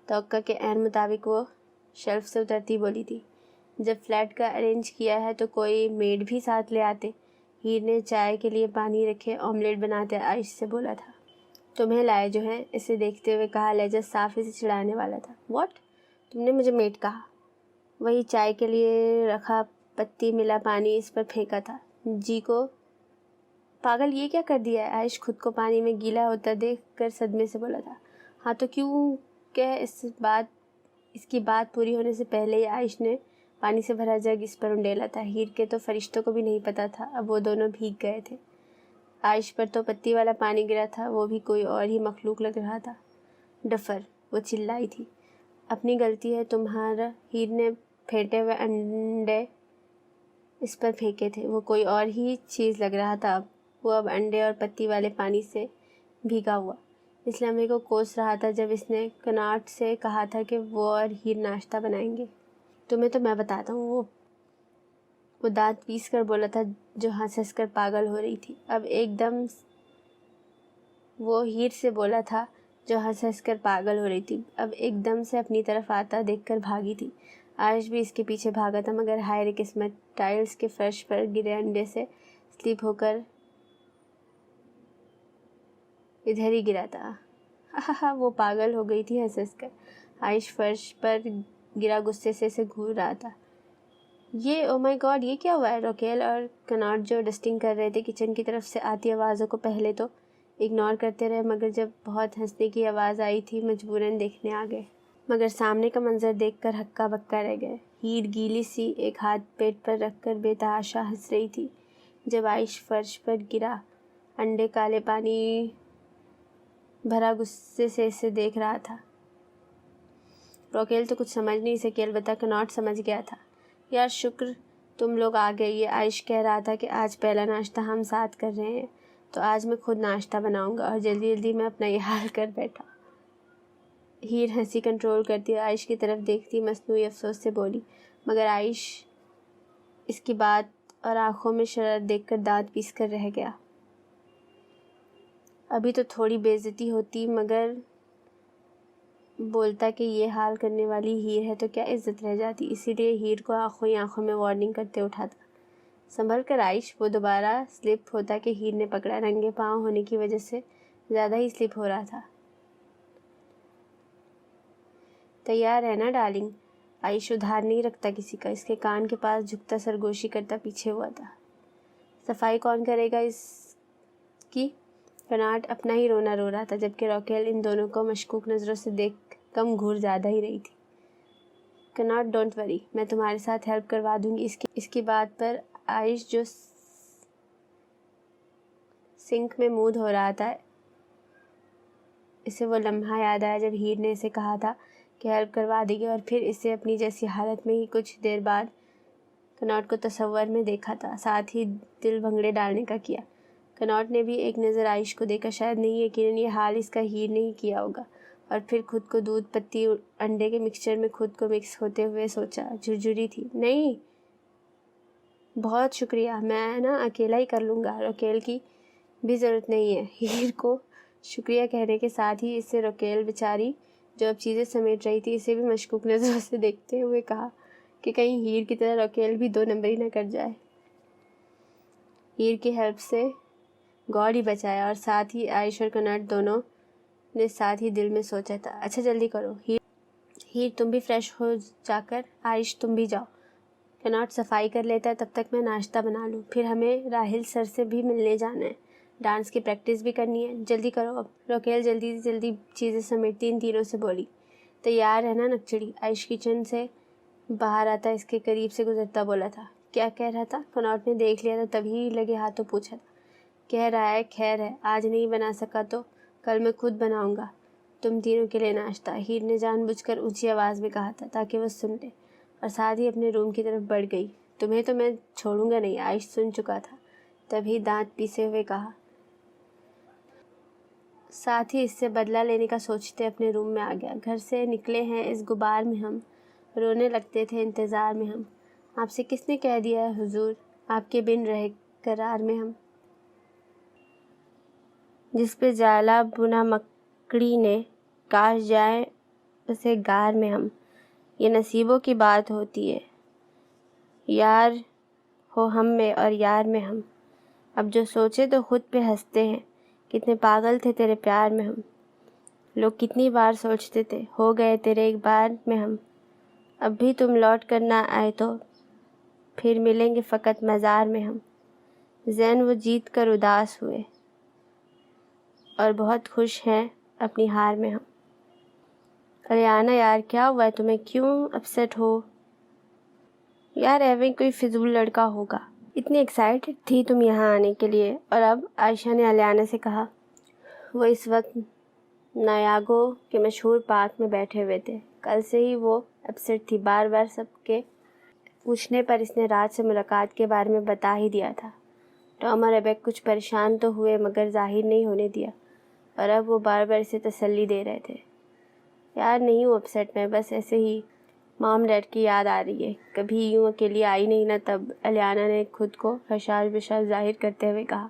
توقع کے عین مطابق وہ شیلف سے اترتی بولی تھی۔ جب فلیٹ کا ارینج کیا ہے تو کوئی میڈ بھی ساتھ لے آتے۔ ہیر نے چائے کے لیے پانی رکھے آملیٹ بناتے عائش سے بولا تھا۔ تمہیں لائے جو ہیں، اسے دیکھتے ہوئے کہا، لہجہ صاف اسے چڑھانے والا تھا۔ واٹ؟ تم نے مجھے میڈ کہا؟ وہی چائے کے لیے رکھا پتی ملا پانی اس پر پھینکا تھا۔ جی کو پاگل یہ کیا کر دیا ہے؟ عائش خود کو پانی میں گیلا ہوتا دیکھ کر صدمے سے بولا تھا۔ ہاں تو کیوں کہ اس کی بات پوری ہونے سے پہلے ہی عائش نے پانی سے بھرا جگ اس پر انڈیلا تھا۔ ہیر کے تو فرشتوں کو بھی نہیں پتا تھا اب وہ دونوں بھیگ گئے تھے۔ عائش پر تو پتی والا پانی گرا تھا، وہ بھی کوئی اور ہی مخلوق لگ رہا تھا۔ ڈفر، وہ چلائی تھی۔ اپنی غلطی ہے تمہارا۔ ہیر نے پھینٹے ہوئے انڈے اس پر پھینکے تھے، وہ کوئی اور ہی چیز لگ رہا تھا وہ اب انڈے اور پتی والے پانی سے بھیگا ہوا۔ اس لمحے کو کوس رہا تھا جب اس نے کناٹ سے کہا تھا کہ وہ اور ہیر ناشتہ بنائیں گے۔ تمہیں تو میں بتاتا ہوں، وہ دانت پیس کر بولا تھا جو ہنس کر پاگل ہو رہی تھی۔ وہ ہیر سے بولا تھا جو ہنس کر پاگل ہو رہی تھی، اب ایک دم سے اپنی طرف آتا دیکھ کر بھاگی تھی۔ عائش بھی اس کے پیچھے بھاگا تھا مگر ہائے قسمت، ٹائلز کے فرش پر گرے انڈے سے سلپ ہو کر ادھر ہی گرا تھا۔ وہ پاگل ہو گئی تھی ہنس کر۔ عائش فرش پر گرا غصے سے اسے گھور رہا تھا۔ یہ او مائی گاڈ، یہ کیا ہوا ہے؟ راکیل اور کناٹ جو ڈسٹنگ کر رہے تھے کچن کی طرف سے آتی آوازوں کو پہلے تو اگنور کرتے رہے مگر جب بہت ہنسنے کی آواز آئی تھی مجبوراً دیکھنے آ گئے، مگر سامنے کا منظر دیکھ کر ہکا بکا رہ گئے۔ ہیر گیلی سی ایک ہاتھ پیٹ پر رکھ کر بے تحاشا ہنس رہی تھی جب عائش فرش پر گرا انڈے کالے پانی بھرا غصے سے اسے دیکھ رہا تھا۔ راکیل تو کچھ سمجھ نہیں سکی، البتہ کناٹ سمجھ گیا تھا۔ یار شکر تم لوگ آ گئے، یہ عائش کہہ رہا تھا کہ آج پہلا ناشتہ ہم ساتھ کر رہے ہیں، تو آج میں خود ناشتہ بناؤں گا، اور جلدی جلدی میں اپنا یہ حال کر بیٹھا۔ ہیر ہنسی کنٹرول کرتی اور عائش کی طرف دیکھتی مصنوعی افسوس سے بولی، مگر عائش اس کی بات اور آنکھوں میں شرارت دیکھ کر دانت پیس کر رہ گیا۔ ابھی تو تھوڑی بے عزتی ہوتی، مگر بولتا کہ یہ حال کرنے والی ہیر ہے تو کیا عزت رہ جاتی، اسی لیے ہیر کو آنکھوں ہی آنکھوں میں وارننگ کرتے اٹھاتا۔ سنبھل کر عائش، وہ دوبارہ سلپ ہوتا کہ ہیر نے پکڑا، ننگے پاؤں ہونے کی وجہ سے زیادہ ہی سلپ ہو رہا تھا۔ تیار ہے نا ڈارلنگ؟ عائش ادھار نہیں رکھتا کسی کا، اس کے کان کے پاس جھکتا سرگوشی کرتا پیچھے ہوا تھا۔ صفائی کون کرے گا اس کی؟ کناٹ اپنا ہی رونا رو رہا تھا، جبکہ راکیل ان دونوں کو مشکوک نظروں سے دیکھ کم گھور زیادہ ہی رہی تھی۔ کناٹ ڈونٹ وری، میں تمہارے ساتھ ہیلپ کروا دوں گی۔ اس کی بات پر عائش جو سنک میں منہ دھو رہا تھا، اسے وہ لمحہ یاد آیا جب ہیر نے اسے کہا تھا کہ ہیلپ کروا دے گی، اور پھر اسے اپنی جیسی حالت میں ہی کچھ دیر بعد کناٹ کو تصور میں دیکھا تھا، ساتھ ہی دل بھنگڑے ڈالنے کا کیا۔ کناٹ نے بھی ایک نظر عائش کو دیکھا، شاید نہیں یقیناً یہ حال اس کا ہیر نے ہی کیا ہوگا، اور پھر خود کو دودھ پتی انڈے کے مکسچر میں خود کو مکس ہوتے ہوئے سوچا۔ جھرجھری تھی، نہیں بہت شکریہ، میں نا اکیلا ہی کر لوں گا، راکیل کی بھی ضرورت نہیں ہے۔ ہیر کو شکریہ کہنے کے ساتھ ہی اسے راکیل بیچاری جو اب چیزیں سمیٹ رہی تھی اسے بھی مشکوک نظروں سے دیکھتے ہوئے کہا کہ کہیں ہیر کی طرح راکیل بھی 2 نمبری نہ کر جائے۔ ہیر کی ہیلپ سے گاڈ ہی بچایا، اور ساتھ ہی عائش اور کناٹ دونوں نے ساتھ ہی دل میں سوچا تھا، اچھا جلدی کرو ہیر تم بھی فریش ہو جا کر، عائش تم بھی جاؤ، کناٹ صفائی کر لیتا ہے، تب تک میں ناشتہ بنا لوں، پھر ہمیں راہل سر سے بھی ملنے جانا ہے، ڈانس کی پریکٹس بھی کرنی ہے، جلدی کرو اب۔ راکیل جلدی جلدی چیزیں سمیٹتی ان تینوں سے بولی۔ تیار ہے نا نکچڑی؟ عائش کچن سے باہر آتا اس کے قریب سے گزرتا بولا تھا۔ کیا کہہ رہا تھا؟ کناٹ نے دیکھ لیا تھا، تبھی لگے ہاتھوں پوچھا تھا۔ کہہ رہا ہے خیر ہے، آج نہیں بنا سکا تو کل میں خود بناؤں گا تم تینوں کے لیے ناشتہ، ہیر نے جان بوجھ کر اونچی آواز میں کہا تھا تاکہ وہ سن لے، اور ساتھ ہی اپنے روم کی طرف بڑھ گئی۔ تمہیں تو میں چھوڑوں گا نہیں، عائش سن چکا تھا، تبھی دانت پیسے ہوئے کہا، ساتھ ہی اس سے بدلہ لینے کا سوچتے اپنے روم میں آ گیا۔ گھر سے نکلے ہیں اس غبار میں ہم، رونے لگتے تھے انتظار میں ہم، آپ سے کس نے کہہ دیا ہے حضور، آپ کے بن رہے قرار میں ہم، جس پہ جالا بنا مکڑی نے، کاش جائیں اسے گار میں ہم، یہ نصیبوں کی بات ہوتی ہے، یار ہو ہم میں اور یار میں ہم، اب جو سوچے تو خود پہ ہنستے ہیں، کتنے پاگل تھے تیرے پیار میں ہم، لوگ کتنی بار سوچتے تھے، ہو گئے تیرے ایک بار میں ہم، اب بھی تم لوٹ کر نہ آئے تو پھر ملیں گے فقط مزار میں ہم، زین وہ جیت کر اداس ہوئے اور بہت خوش ہیں اپنی ہار میں ہم۔ اریانہ یار کیا ہوا ہے تمہیں، کیوں اپسیٹ ہو؟ یار ایویں کوئی فضول لڑکا ہوگا، اتنی ایکسائٹڈ تھی تم یہاں آنے کے لیے۔ اور اب عائشہ نے الیانہ سے کہا۔ وہ اس وقت نایاگو کے مشہور پارک میں بیٹھے ہوئے تھے، کل سے ہی وہ اپسیٹ تھی، بار بار سب کے پوچھنے پر اس نے رات سے ملاقات کے بارے میں بتا ہی دیا تھا۔ ٹام اور ریبیکا کچھ پریشان تو ہوئے مگر ظاہر نہیں ہونے دیا، اور اب وہ بار بار اسے تسلی دے رہے تھے۔ یار نہیں ہوں اپسیٹ، میں بس ایسے ہی مام ڈیڈ کی یاد آ رہی ہے، کبھی یوں اکیلی آئی نہیں نا تب، الیانہ نے خود کو خشاش بشاش ظاہر کرتے ہوئے کہا۔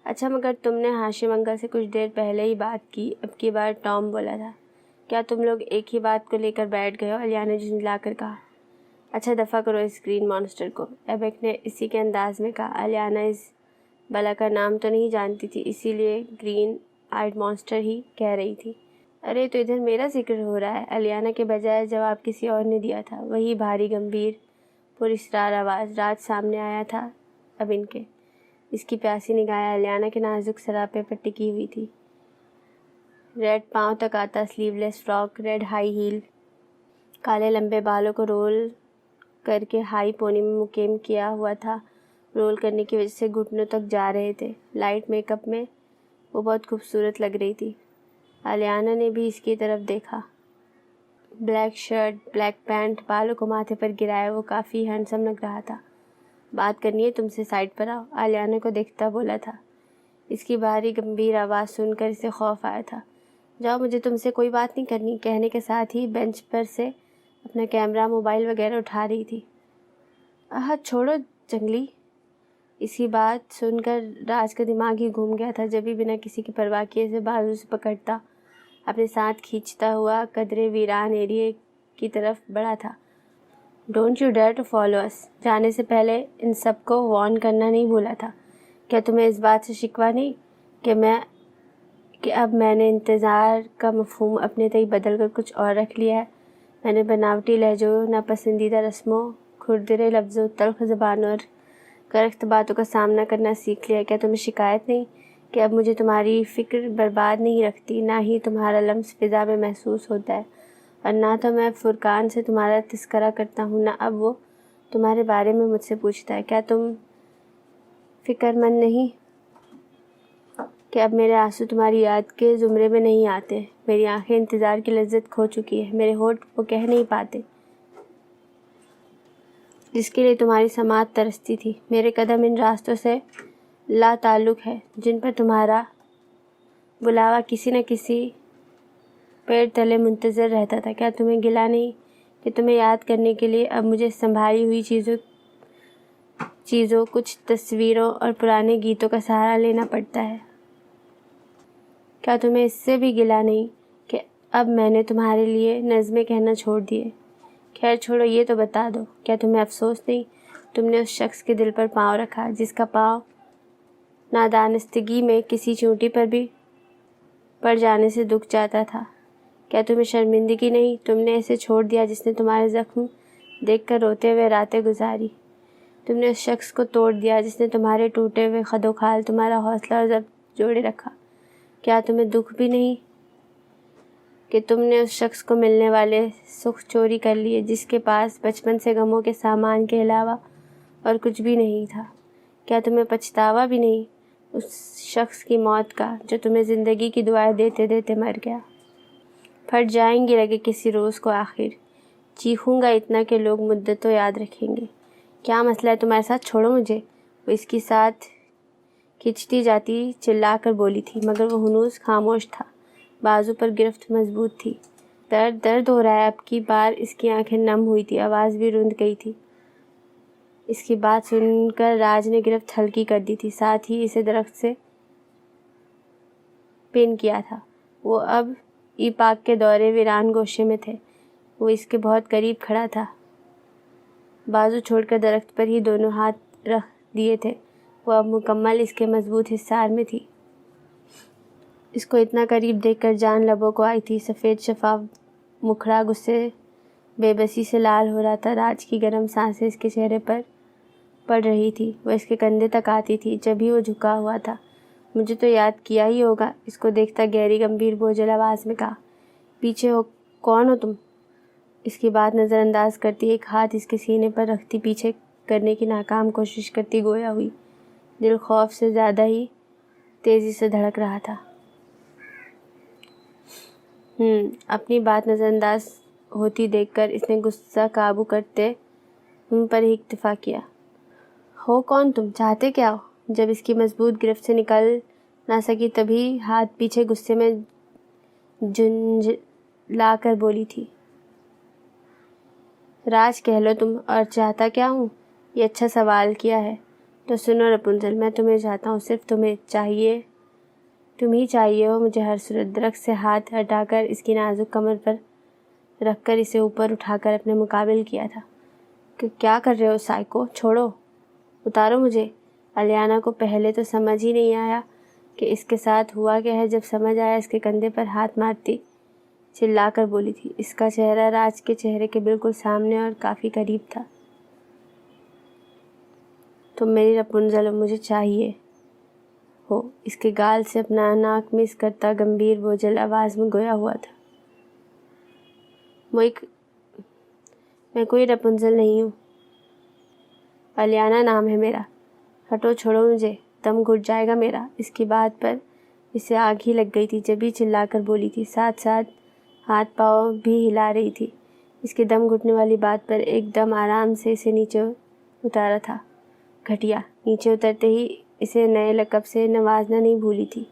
اچھا مگر تم نے ہاشم انکل سے کچھ دیر پہلے ہی بات کی، اب کی بار ٹام بولا تھا۔ کیا تم لوگ ایک ہی بات کو لے کر بیٹھ گئے ہو؟ الیانہ نے جھنجھلا کر کہا۔ اچھا دفع کرو اس گرین مانسٹر کو، ریبیکا نے اسی کے انداز میں کہا۔ الیانہ اس بلا کا نام تو نہیں جانتی تھی، اسی لیے گرین آئیڈ مانسٹر ہی کہہ رہی تھی۔ ارے تو ادھر میرا ذکر ہو رہا ہے، الیانہ کے بجائے جواب کسی اور نے دیا تھا، وہی بھاری گمبھیر پر اسرار آواز۔ رات سامنے آیا تھا اب ان کے، اس کی پیاسی نگاہیں الیانہ کے نازک سراپے پر ٹکی ہوئی تھی۔ ریڈ پاؤں تک آتا سلیو لیس فراک، ریڈ ہائی ہیل، کالے لمبے بالوں کو رول کر کے ہائی پونی میں مقیم کیا ہوا تھا، رول کرنے کی وجہ سے گھٹنوں تک جا رہے تھے۔ لائٹ میک اپ میں وہ بہت خوبصورت لگ رہی تھی۔ الیانہ نے بھی اس کی طرف دیکھا۔ بلیک شرٹ، بلیک پینٹ، بالوں کو ماتھے پر گرائے وہ کافی ہینڈسم لگ رہا تھا۔ بات کرنی ہے تم سے، سائڈ پر آؤ، آلیانہ کو دیکھتا بولا تھا۔ اس کی بھاری گمبھیر آواز سن کر اسے خوف آیا تھا۔ جاؤ، مجھے تم سے کوئی بات نہیں کرنی، کہنے کے ساتھ ہی بینچ پر سے اپنا کیمرہ، موبائل وغیرہ اٹھا رہی تھی۔ چھوڑو جنگلی۔ اس کی بات سن کر راج کا دماغ ہی گھوم گیا تھا، جب بھی بنا کسی کی پرواہ کیے اسے بازو سے پکڑتا اپنے ساتھ کھینچتا ہوا قدرے ویران ایریے کی طرف بڑھا تھا۔ Don't you dare to follow us. جانے سے پہلے ان سب کو وارن کرنا نہیں بھولا تھا۔ کیا تمہیں اس بات سے شکوہ نہیں کہ اب میں نے انتظار کا مفہوم اپنے تئیں بدل کر کچھ اور رکھ لیا ہے؟ میں نے بناوٹی لہجوں، ناپسندیدہ رسموں، کھردرے لفظوں، تلخ زبانوں اور کرخت باتوں کا سامنا کرنا سیکھ لیا ہے۔ کیا تمہیں شکایت نہیں کہ اب مجھے تمہاری فکر برباد نہیں رکھتی، نہ ہی تمہارا لمس فضا میں محسوس ہوتا ہے، اور نہ تو میں فرقان سے تمہارا تذکرہ کرتا ہوں، نہ اب وہ تمہارے بارے میں مجھ سے پوچھتا ہے؟ کیا تم فکر مند نہیں کہ اب میرے آنسو تمہاری یاد کے زمرے میں نہیں آتے؟ میری آنکھیں انتظار کی لذت کھو چکی ہے، میرے ہونٹ وہ کہہ نہیں پاتے جس کے لیے تمہاری سماعت ترستی تھی۔ میرے قدم ان راستوں سے لا تعلق ہے جن پر تمہارا بلاوا کسی نہ کسی پیڑ تلے منتظر رہتا تھا۔ کیا تمہیں گلہ نہیں کہ تمہیں یاد کرنے کے لیے اب مجھے سنبھالی ہوئی چیزوں، کچھ تصویروں اور پرانے گیتوں کا سہارا لینا پڑتا ہے؟ کیا تمہیں اس سے بھی گلہ نہیں کہ اب میں نے تمہارے لیے نظمیں کہنا چھوڑ دیے؟ خیر چھوڑو، یہ تو بتا دو، کیا تمہیں افسوس نہیں تم نے اس شخص کے دل پر پاؤں رکھا جس کا پاؤں نادانستگی میں کسی چونٹی پر بھی پڑ جانے سے دکھ جاتا تھا؟ کیا تمہیں شرمندگی نہیں تم نے اسے چھوڑ دیا جس نے تمہارے زخم دیکھ کر روتے ہوئے راتیں گزاری؟ تم نے اس شخص کو توڑ دیا جس نے تمہارے ٹوٹے ہوئے خد و خال، تمہارا حوصلہ اور ضبط جوڑے رکھا۔ کیا تمہیں دکھ بھی نہیں کہ تم نے اس شخص کو ملنے والے سکھ چوری کر لیے جس کے پاس بچپن سے غموں کے سامان کے علاوہ اور کچھ بھی نہیں تھا؟ کیا تمہیں پچھتاوا بھی نہیں اس شخص کی موت کا جو تمہیں زندگی کی دعائیں دیتے دیتے مر گیا؟ پھٹ جائیں گی رگیں کسی روز کو، آخر چیخوں گا اتنا کہ لوگ مدتوں یاد رکھیں گے۔ کیا مسئلہ ہے تمہارے ساتھ؟ چھوڑو مجھے، وہ اس کی ساتھ کھنچتی جاتی چلا کر بولی تھی، مگر وہ ہنوز خاموش تھا، بازو پر گرفت مضبوط تھی۔ درد ہو رہا ہے۔ اب کی بار اس کی آنکھیں نم ہوئی تھی، آواز بھی رند گئی تھی۔ اس کی بات سن کر راج نے گرفت ہلکی کر دی تھی، ساتھ ہی اسے درخت سے پن کیا تھا۔ وہ اب ای پاک کے دورے ویران گوشے میں تھے، وہ اس کے بہت قریب کھڑا تھا، بازو چھوڑ کر درخت پر ہی دونوں ہاتھ رکھ دیے تھے۔ وہ اب مکمل اس کے مضبوط حصار میں تھی۔ اس کو اتنا قریب دیکھ کر جان لبوں کو آئی تھی۔ سفید شفاف مکھڑا غصے بے بسی سے لال ہو رہا تھا۔ راج کی گرم سانسیں اس کے چہرے پر پڑ رہی تھی، وہ اس کے کندھے تک آتی تھی جب ہی وہ جھکا ہوا تھا۔ مجھے تو یاد کیا ہی ہوگا، اس کو دیکھتا گہری گمبھیر بوجھل آواز میں کہا۔ پیچھے ہو، کون ہو تم؟ اس کی بات نظر انداز کرتی ایک ہاتھ اس کے سینے پر رکھتی پیچھے کرنے کی ناکام کوشش کرتی گویا ہوئی۔ دل خوف سے زیادہ ہی تیزی سے دھڑک رہا تھا۔ اپنی بات نظر انداز ہوتی دیکھ کر اس نے غصہ قابو کرتے پر ہی اکتفا کیا۔ ہو کون تم؟ چاہتے کیا ہو؟ جب اس کی مضبوط گرفت سے نکل نہ سکی تبھی ہاتھ پیچھے غصے میں جھنجھلا کر بولی تھی۔ راج کہہ لو تم، اور چاہتا کیا ہوں؟ یہ اچھا سوال کیا ہے۔ تو سنو رپنزل، میں تمہیں چاہتا ہوں، صرف تم ہی چاہیے ہو مجھے ہر صورت۔ درخت سے ہاتھ ہٹا کر اس کی نازک کمر پر رکھ کر اسے اوپر اٹھا کر اپنے مقابل کیا تھا۔ کہ کیا کر رہے ہو سائیکو؟ چھوڑو، اتارو مجھے۔ آلیانہ کو پہلے تو سمجھ ہی نہیں آیا کہ اس کے ساتھ ہوا کیا ہے، جب سمجھ آیا اس کے کندھے پر ہاتھ مارتی چلا کر بولی تھی۔ اس کا چہرہ راج کے چہرے کے بالکل سامنے اور کافی قریب تھا۔ تم میری رپنزل ہو، مجھے چاہیے ہو۔ اس کے گال سے اپنا ناک مس کرتا گمبھیر بوجھل آواز میں گویا ہوا تھا۔ میں کوئی رپنزل نہیں ہوں، آلیانہ نام ہے میرا۔ ہٹو، چھوڑو مجھے، دم گھٹ جائے گا میرا۔ اس کی بات پر اسے آگ ہی لگ گئی تھی جب ہی چلا کر بولی تھی، ساتھ ساتھ ہاتھ پاؤں بھی ہلا رہی تھی۔ اس کے دم گھٹنے والی بات پر ایک دم آرام سے اسے نیچے اتارا تھا۔ گھٹیا نیچے اترتے ہی اسے نئے لقب سے نوازنا نہیں بھولی تھی۔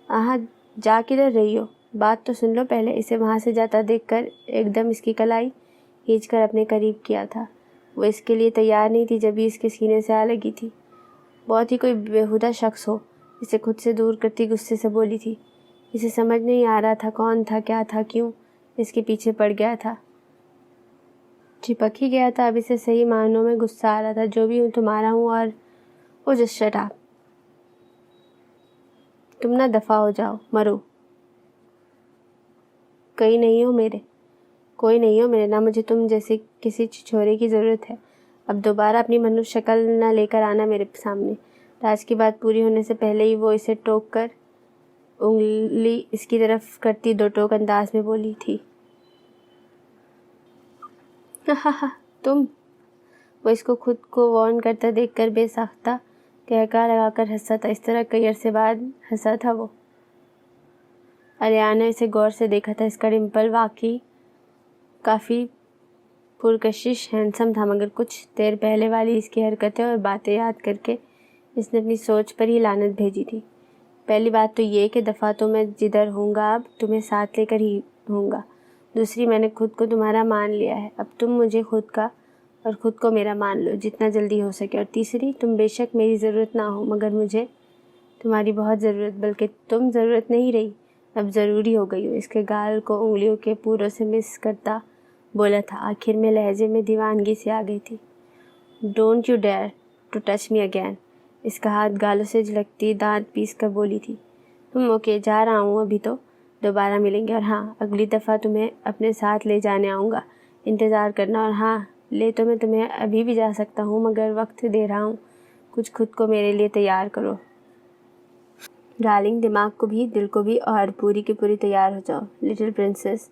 آہا جا کدھر رہی ہو؟ بات تو سن لو پہلے۔ اسے وہاں سے جاتا دیکھ کر ایک دم اس کی کلائی کھینچ کر اپنے قریب کیا تھا۔ وہ اس کے لیے تیار نہیں تھی جبھی اس کے سینے سے آ لگی تھی۔ بہت ہی کوئی بیہودہ شخص ہو، اسے خود سے دور کرتی غصے سے بولی تھی۔ اسے سمجھ نہیں آ رہا تھا کون تھا، کیا تھا، کیوں اس کے پیچھے پڑ گیا تھا، چپک ہی گیا تھا۔ اب اسے صحیح معنوں میں غصہ آ رہا تھا۔ جو بھی ہوں تمہارا ہوں اور وہ جس شٹ اپ، تم نہ دفع ہو جاؤ، مرو۔ کوئی نہیں ہو میرے، نہ مجھے تم جیسے کسی چھچورے کی ضرورت ہے۔ اب دوبارہ اپنی منحوس شکل نہ لے کر آنا میرے سامنے۔ راج کی بات پوری ہونے سے پہلے ہی وہ اسے ٹوک کر انگلی اس کی طرف کرتی دو ٹوک انداز میں بولی تھی۔ تم۔ وہ اس کو خود کو وارن کرتا دیکھ کر بے ساختہ قہقہہ لگا کر ہنسا تھا۔ اس طرح کئی عرصے بعد ہنسا تھا وہ۔ الیانا نے اسے غور سے دیکھا تھا۔ اس کا ڈمپل واقعی کافی پرکشش ہینڈسم تھا، مگر کچھ دیر پہلے والی اس کی حرکتیں اور باتیں یاد کر کے اس نے اپنی سوچ پر ہی لعنت بھیجی تھی۔ پہلی بات تو یہ کہ دفعہ تو میں جدھر ہوں گا اب تمہیں ساتھ لے کر ہی ہوں گا۔ دوسری، میں نے خود کو تمہارا مان لیا ہے، اب تم مجھے خود کا اور خود کو میرا مان لو جتنا جلدی ہو سکے۔ اور تیسری، تم بے شک میری ضرورت نہ ہو مگر مجھے تمہاری بہت ضرورت، بلکہ تم ضرورت نہیں رہی، اب ضروری ہو گئی ہو۔ اس کے گال کو انگلیوں کے پوروں سے مس کرتا بولا تھا، آخر میں لہجے میں دیوانگی سے آ گئی تھی۔ Don't you dare to touch me again. اس کا ہاتھ گالوں سے جھلکتی دانت پیس کر بولی تھی۔ اوکے، جا رہا ہوں، ابھی تو دوبارہ ملیں گے، اور ہاں اگلی دفعہ تمہیں اپنے ساتھ لے جانے آؤں گا، انتظار کرنا۔ اور ہاں، لے تو میں تمہیں ابھی بھی جا سکتا ہوں مگر وقت دے رہا ہوں، کچھ خود کو میرے لیے تیار کرو ڈارلنگ، دماغ کو بھی دل کو بھی، اور پوری کی پوری تیار ہو جاؤ لٹل پرنسس۔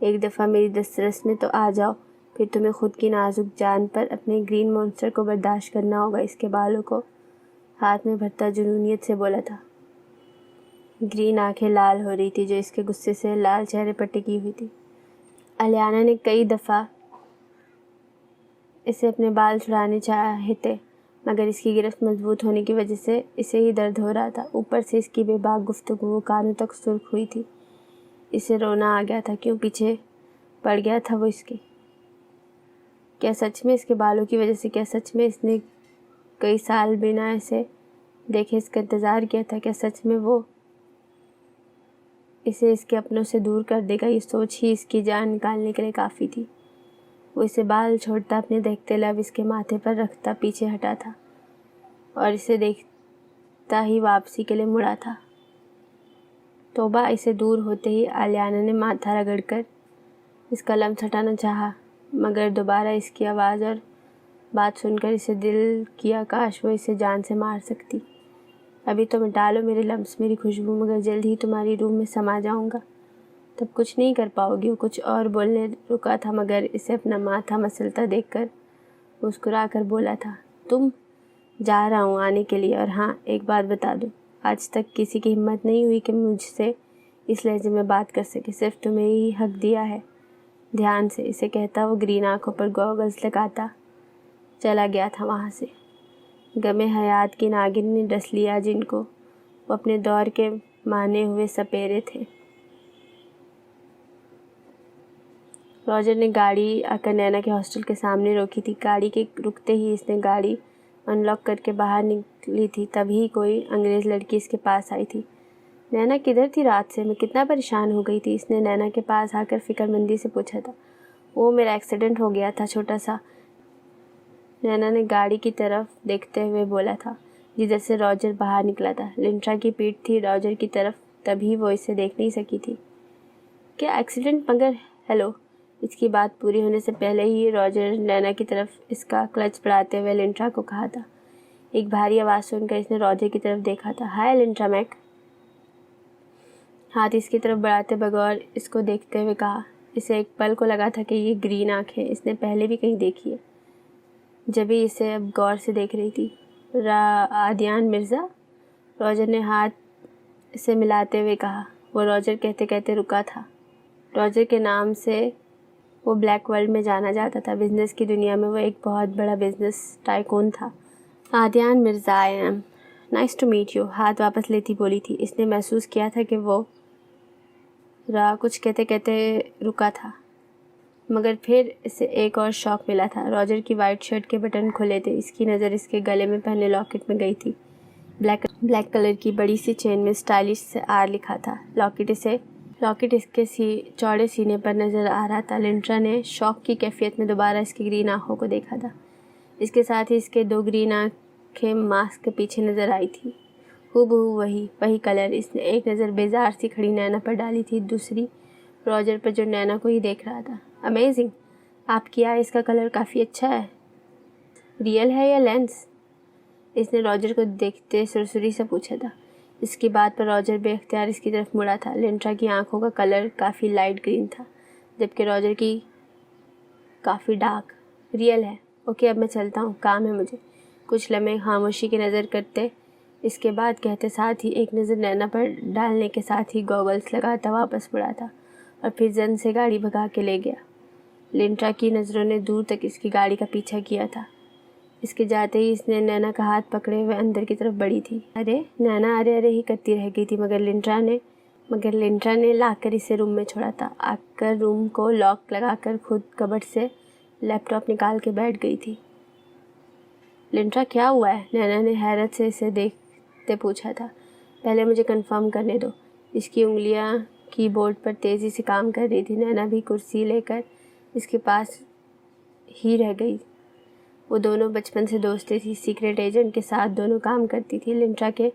ایک دفعہ میری دسترس میں تو آ جاؤ، پھر تمہیں خود کی نازک جان پر اپنے گرین مونسٹر کو برداشت کرنا ہوگا۔ اس کے بالوں کو ہاتھ میں بھرتا جنونیت سے بولا تھا۔ گرین آنکھیں لال ہو رہی تھی جو اس کے غصے سے لال چہرے پر ٹکی ہوئی تھی۔ الیانا نے کئی دفعہ اسے اپنے بال چھڑانے چاہے تھے مگر اس کی گرفت مضبوط ہونے کی وجہ سے اسے ہی درد ہو رہا تھا۔ اوپر سے اس کی بے باک گفتگو وہ کانوں تک سرخ ہوئی تھی۔ اسے رونا آ گیا تھا۔ کیوں پیچھے پڑ گیا تھا وہ اس کے؟ کیا سچ میں اس کے بالوں کی وجہ سے؟ کیا سچ میں اس نے کئی سال بنا اسے دیکھے اس کا انتظار کیا تھا؟ کیا سچ میں وہ اسے اس کے اپنوں سے دور کر دے گا؟ یہ سوچ ہی اس کی جان نکالنے کے لیے کافی تھی۔ وہ اسے بال چھوڑتا، اپنے دیکھتے لب اس کے ماتھے پر رکھتا پیچھے ہٹا تھا اور اسے دیکھتا ہی واپسی کے لیے مڑا تھا۔ توبہ! اسے دور ہوتے ہی الیانا نے ماتھا رگڑ کر اس کا لمس ہٹانا چاہا مگر دوبارہ اس کی آواز اور بات سن کر اسے دل کیا کاش وہ اسے جان سے مار سکتی۔ ابھی تو مٹا لو میرے لمس، میری خوشبو، مگر جلد ہی تمہاری روح میں سما جاؤں گا، تب کچھ نہیں کر پاؤ گی۔ وہ کچھ اور بولنے رکا تھا مگر اسے اپنا ماتھا مسلتا دیکھ کر مسکرا کر بولا تھا، تم؟ جا رہا ہوں آنے کے لیے، اور ہاں ایک بات بتا دوں، آج تک کسی کی ہمت نہیں ہوئی کہ مجھ سے اس لہجے میں بات کر سکے، صرف تمہیں ہی حق دیا ہے، دھیان سے۔ اسے کہتا وہ گرین آنکھوں پر گوگلز لگاتا چلا گیا تھا وہاں سے۔ غم حیات کی ناگن نے ڈس لیا جن کو وہ اپنے دور کے مانے ہوئے سپیرے تھے۔ راجر نے گاڑی آ کر نینا کے ہاسٹل کے سامنے روکی تھی۔ گاڑی کے رکتے ہی اس نے گاڑی ان لاک کر کے باہر نکلی تھی، تبھی کوئی انگریز لڑکی اس کے پاس آئی تھی۔ نینا کدھر تھی رات سے؟ میں کتنا پریشان ہو گئی تھی، اس نے نینا کے پاس آ کر فکر مندی سے پوچھا تھا۔ وہ میرا ایکسیڈنٹ ہو گیا تھا، چھوٹا سا، نینا نے گاڑی کی طرف دیکھتے ہوئے بولا تھا جدھر سے راجر باہر نکلا تھا۔ لنٹرا کی پیٹھ تھی راجر کی طرف، تبھی وہ اسے دیکھ نہیں سکی تھی۔ کیا ایکسیڈنٹ؟ مگر ہیلو! اس کی بات پوری ہونے سے پہلے ہی راجر نینا کی طرف اس کا کلچ بڑھاتے ہوئے لنٹرا کو کہا تھا۔ ایک بھاری آواز سن کر اس نے راجر کی طرف دیکھا تھا۔ ہائے لنٹرا میک! ہاتھ اس کی طرف بڑھاتے بغور اس کو دیکھتے ہوئے کہا۔ اسے ایک پل کو لگا تھا کہ یہ گرین آنکھیں اس نے پہلے بھی کہیں دیکھی ہے، جبھی اسے اب غور سے دیکھ رہی تھی۔ عادیان مرزا؟ راجر نے ہاتھ سے ملاتے ہوئے کہا۔ وہ راجر کہتے کہتے رکا تھا۔ راجر کے نام سے وہ بلیک ورلڈ میں جانا جاتا تھا. بزنس کی دنیا میں وہ ایک بہت بڑا بزنس ٹائکون تھا. Aadiyan Mirza I am nice to meet you. ہاتھ واپس لیتی بولی تھی. اس نے محسوس کیا تھا کہ وہ کچھ کہتے کہتے رکا تھا، مگر پھر اسے ایک اور شوق ملا تھا. راجر کی وائٹ شرٹ کے بٹن کھلے تھے. اس کی نظر اس کے گلے میں پہنے لاکٹ میں گئی تھی. بلیک کلر کی بڑی سی چین میں اسٹائلش سے آر لکھا تھا. لاکٹ اس کے چوڑے سینے پر نظر آ رہا تھا. لنٹرا نے شوق کی کیفیت میں دوبارہ اس کی گرین آنکھوں کو دیکھا تھا. اس کے ساتھ ہی اس کے 2 گرین آنکھیں ماسک کے پیچھے نظر آئی تھی. ہو بہو وہی کلر. اس نے ایک نظر بیزار سی کھڑی نینا پر ڈالی تھی، دوسری راجر پر جو نینا کو ہی دیکھ رہا تھا. امیزنگ، آپ کی آئیز کا کلر کافی اچھا ہے. ریئل ہے یا لینس؟ اس نے راجر کو دیکھتے سرسری سے پوچھا تھا. اس کی بات پر راجر بے اختیار اس کی طرف مڑا تھا. لنٹرا کی آنکھوں کا کلر کافی لائٹ گرین تھا، جبکہ راجر کی کافی ڈارک. ریئل ہے. اوکے، اب میں چلتا ہوں، کام ہے مجھے. کچھ لمحے خاموشی کی نظر کرتے، اس کے بعد کہتے ساتھ ہی ایک نظر نینا پر ڈالنے کے ساتھ ہی گوگلز لگاتا واپس مڑا تھا اور پھر زن سے گاڑی بھگا کے لے گیا. لنٹرا کی نظروں نے دور تک اس کی گاڑی کا پیچھا کیا تھا. اس کے جاتے ہی اس نے نینا کا ہاتھ پکڑے ہوئے اندر کی طرف بڑھی تھی. نینا ارے ہی کرتی رہ گئی تھی، مگر لنٹرا نے لا کر اسے روم میں چھوڑا تھا. آ کر روم کو لاک لگا کر خود کبٹ سے لیپ ٹاپ نکال کے بیٹھ گئی تھی. لنٹرا کیا ہوا ہے؟ نینا نے حیرت سے اسے دیکھتے پوچھا تھا. پہلے مجھے کنفرم کرنے دو. اس کی انگلیاں کی بورڈ پر تیزی سے کام کر رہی تھی. نینا بھی کرسی لے کر اس کے پاس ہی رہ گئی. وہ دونوں بچپن سے دوستیں تھی. سیکرٹ ایجنٹ کے ساتھ دونوں کام کرتی تھی. لنٹرا کے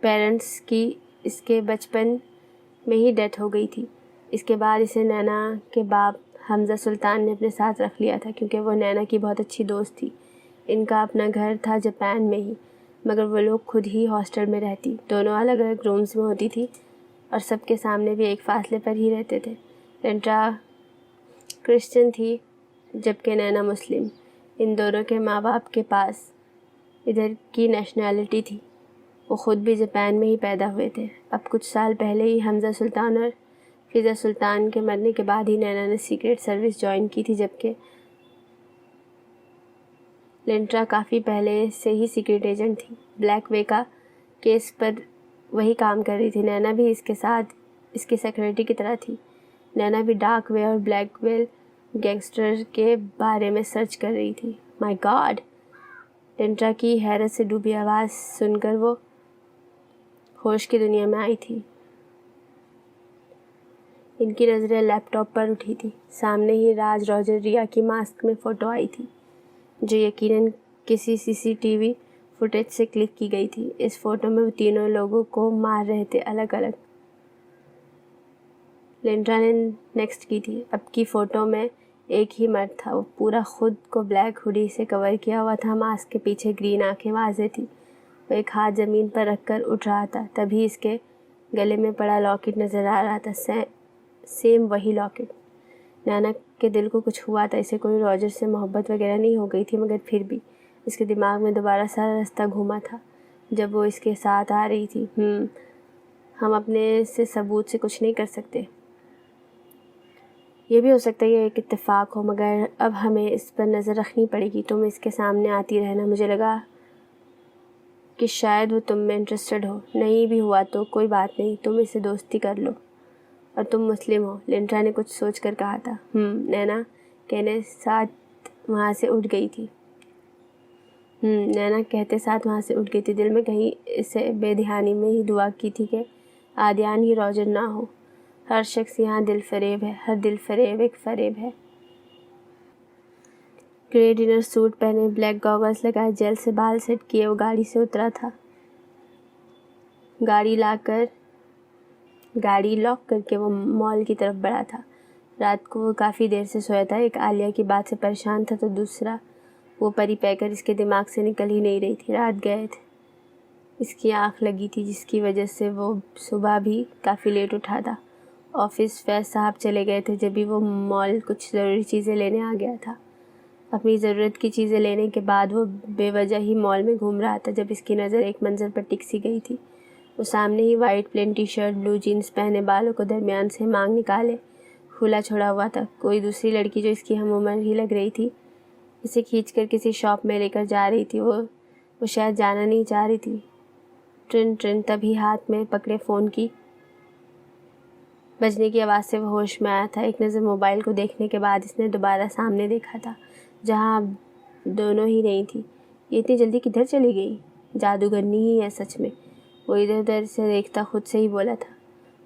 پیرنٹس کی اس کے بچپن میں ہی ڈیتھ ہو گئی تھی. اس کے بعد اسے نینا کے باپ حمزہ سلطان نے اپنے ساتھ رکھ لیا تھا، کیونکہ وہ نینا کی بہت اچھی دوست تھی. ان کا اپنا گھر تھا جاپان میں ہی، مگر وہ لوگ خود ہی ہاسٹل میں رہتی. دونوں الگ الگ رومز میں ہوتی تھی اور سب کے سامنے بھی ایک فاصلے پر ہی رہتے تھے. لنٹرا کرسچن تھی جبکہ نینا مسلم. ان دونوں کے ماں باپ کے پاس ادھر کی نیشنلٹی تھی. وہ خود بھی جاپان میں ہی پیدا ہوئے تھے. اب کچھ سال پہلے ہی حمزہ سلطان اور فضا سلطان کے مرنے کے بعد ہی نینا نے سیکرٹ سروس جوائن کی تھی، جبکہ لنٹرا کافی پہلے سے ہی سیکرٹ ایجنٹ تھی. بلیک وے کا کیس پر وہی کام کر رہی تھی. نینا بھی اس کے ساتھ اس کی سیکرٹری کی طرح تھی. نینا بھی ڈارک وے اور بلیک ویل گینگسٹر کے بارے میں سرچ کر رہی تھی. مائی گاڈ! لنٹرا کی حیرت سے ڈوبی آواز سن کر وہ ہوش کی دنیا میں آئی تھی. ان کی نظریں لیپ ٹاپ پر اٹھی تھی. سامنے ہی راجر ریا کی ماسک میں فوٹو آئی تھی، جو یقیناً کسی CCTV فوٹیج سے کلک کی گئی تھی. اس فوٹو میں وہ تینوں لوگوں کو مار رہے تھے الگ الگ. لنٹرا نے نیکسٹ کی تھی. اب کی فوٹو میں ایک ہی مرد تھا. وہ پورا خود کو بلیک ہوڈی سے کور کیا ہوا تھا. ماسک کے پیچھے گرین آنکھیں واضح تھی. وہ ایک ہاتھ زمین پر رکھ کر اٹھ رہا تھا. تبھی اس کے گلے میں پڑا لاکٹ نظر آ رہا تھا. سیم وہی لاکٹ. نینا کے دل کو کچھ ہوا تھا. اسے کوئی راجر سے محبت وغیرہ نہیں ہو گئی تھی، مگر پھر بھی اس کے دماغ میں دوبارہ سارا راستہ گھوما تھا جب وہ اس کے ساتھ آ رہی تھی. ہم اپنے سے ثبوت سے کچھ نہیں کر سکتے. یہ بھی ہو سکتا ہے یہ ایک اتفاق ہو، مگر اب ہمیں اس پر نظر رکھنی پڑے گی. تم اس کے سامنے آتی رہنا. مجھے لگا کہ شاید وہ تم میں انٹرسٹڈ ہو. نہیں بھی ہوا تو کوئی بات نہیں، تم اس سے دوستی کر لو. اور تم مسلم ہو، لنٹرا نے کچھ سوچ کر کہا تھا. نینا کہنے ساتھ وہاں سے اٹھ گئی تھی. نینا کہتے ساتھ وہاں سے اٹھ گئی تھی. دل میں کہیں اسے بے دھیانی میں ہی دعا کی تھی کہ عادیان ہی راجر نہ ہو. ہر شخص یہاں دل فریب ہے. ہر دل فریب ایک فریب ہے. گرے ڈنر سوٹ پہنے، بلیک گاگلز لگائے، جیل سے بال سیٹ کیے وہ گاڑی سے اترا تھا. گاڑی لاک کر کے وہ مال کی طرف بڑھا تھا. رات کو وہ کافی دیر سے سویا تھا. ایک عالیہ کی بات سے پریشان تھا تو دوسرا وہ پری پیکر اس کے دماغ سے نکل ہی نہیں رہی تھی. رات گئے تھے. اس کی آنکھ لگی تھی، جس کی وجہ سے وہ صبح بھی کافی لیٹ اٹھا تھا. آفس فیض صاحب چلے گئے تھے جبھی وہ مال کچھ ضروری چیزیں لینے آ گیا تھا. اپنی ضرورت کی چیزیں لینے کے بعد وہ بے وجہ ہی مال میں گھوم رہا تھا جب اس کی نظر ایک منظر پر ٹک سی گئی تھی. وہ سامنے ہی وائٹ پلین ٹی شرٹ، بلو جینز پہنے، بالوں کو درمیان سے مانگ نکالے کھلا چھوڑا ہوا تھا۔ کوئی دوسری لڑکی جو اس کی ہم عمر ہی لگ رہی تھی اسے کھینچ کر کسی شاپ میں لے کر جا رہی تھی۔ وہ شاید جانا نہیں چاہ رہی تھی۔ ٹرن ٹرن تبھی ہاتھ میں پکڑے فون کی بجنے کی آواز سے وہ ہوش میں آیا تھا۔ ایک نظر موبائل کو دیکھنے کے بعد اس نے دوبارہ سامنے دیکھا تھا جہاں اب دونوں ہی نہیں تھی۔ یہ اتنی جلدی کدھر چلی گئی؟ جادوگرنی ہی ہے سچ میں، وہ ادھر ادھر سے دیکھتا خود سے ہی بولا تھا۔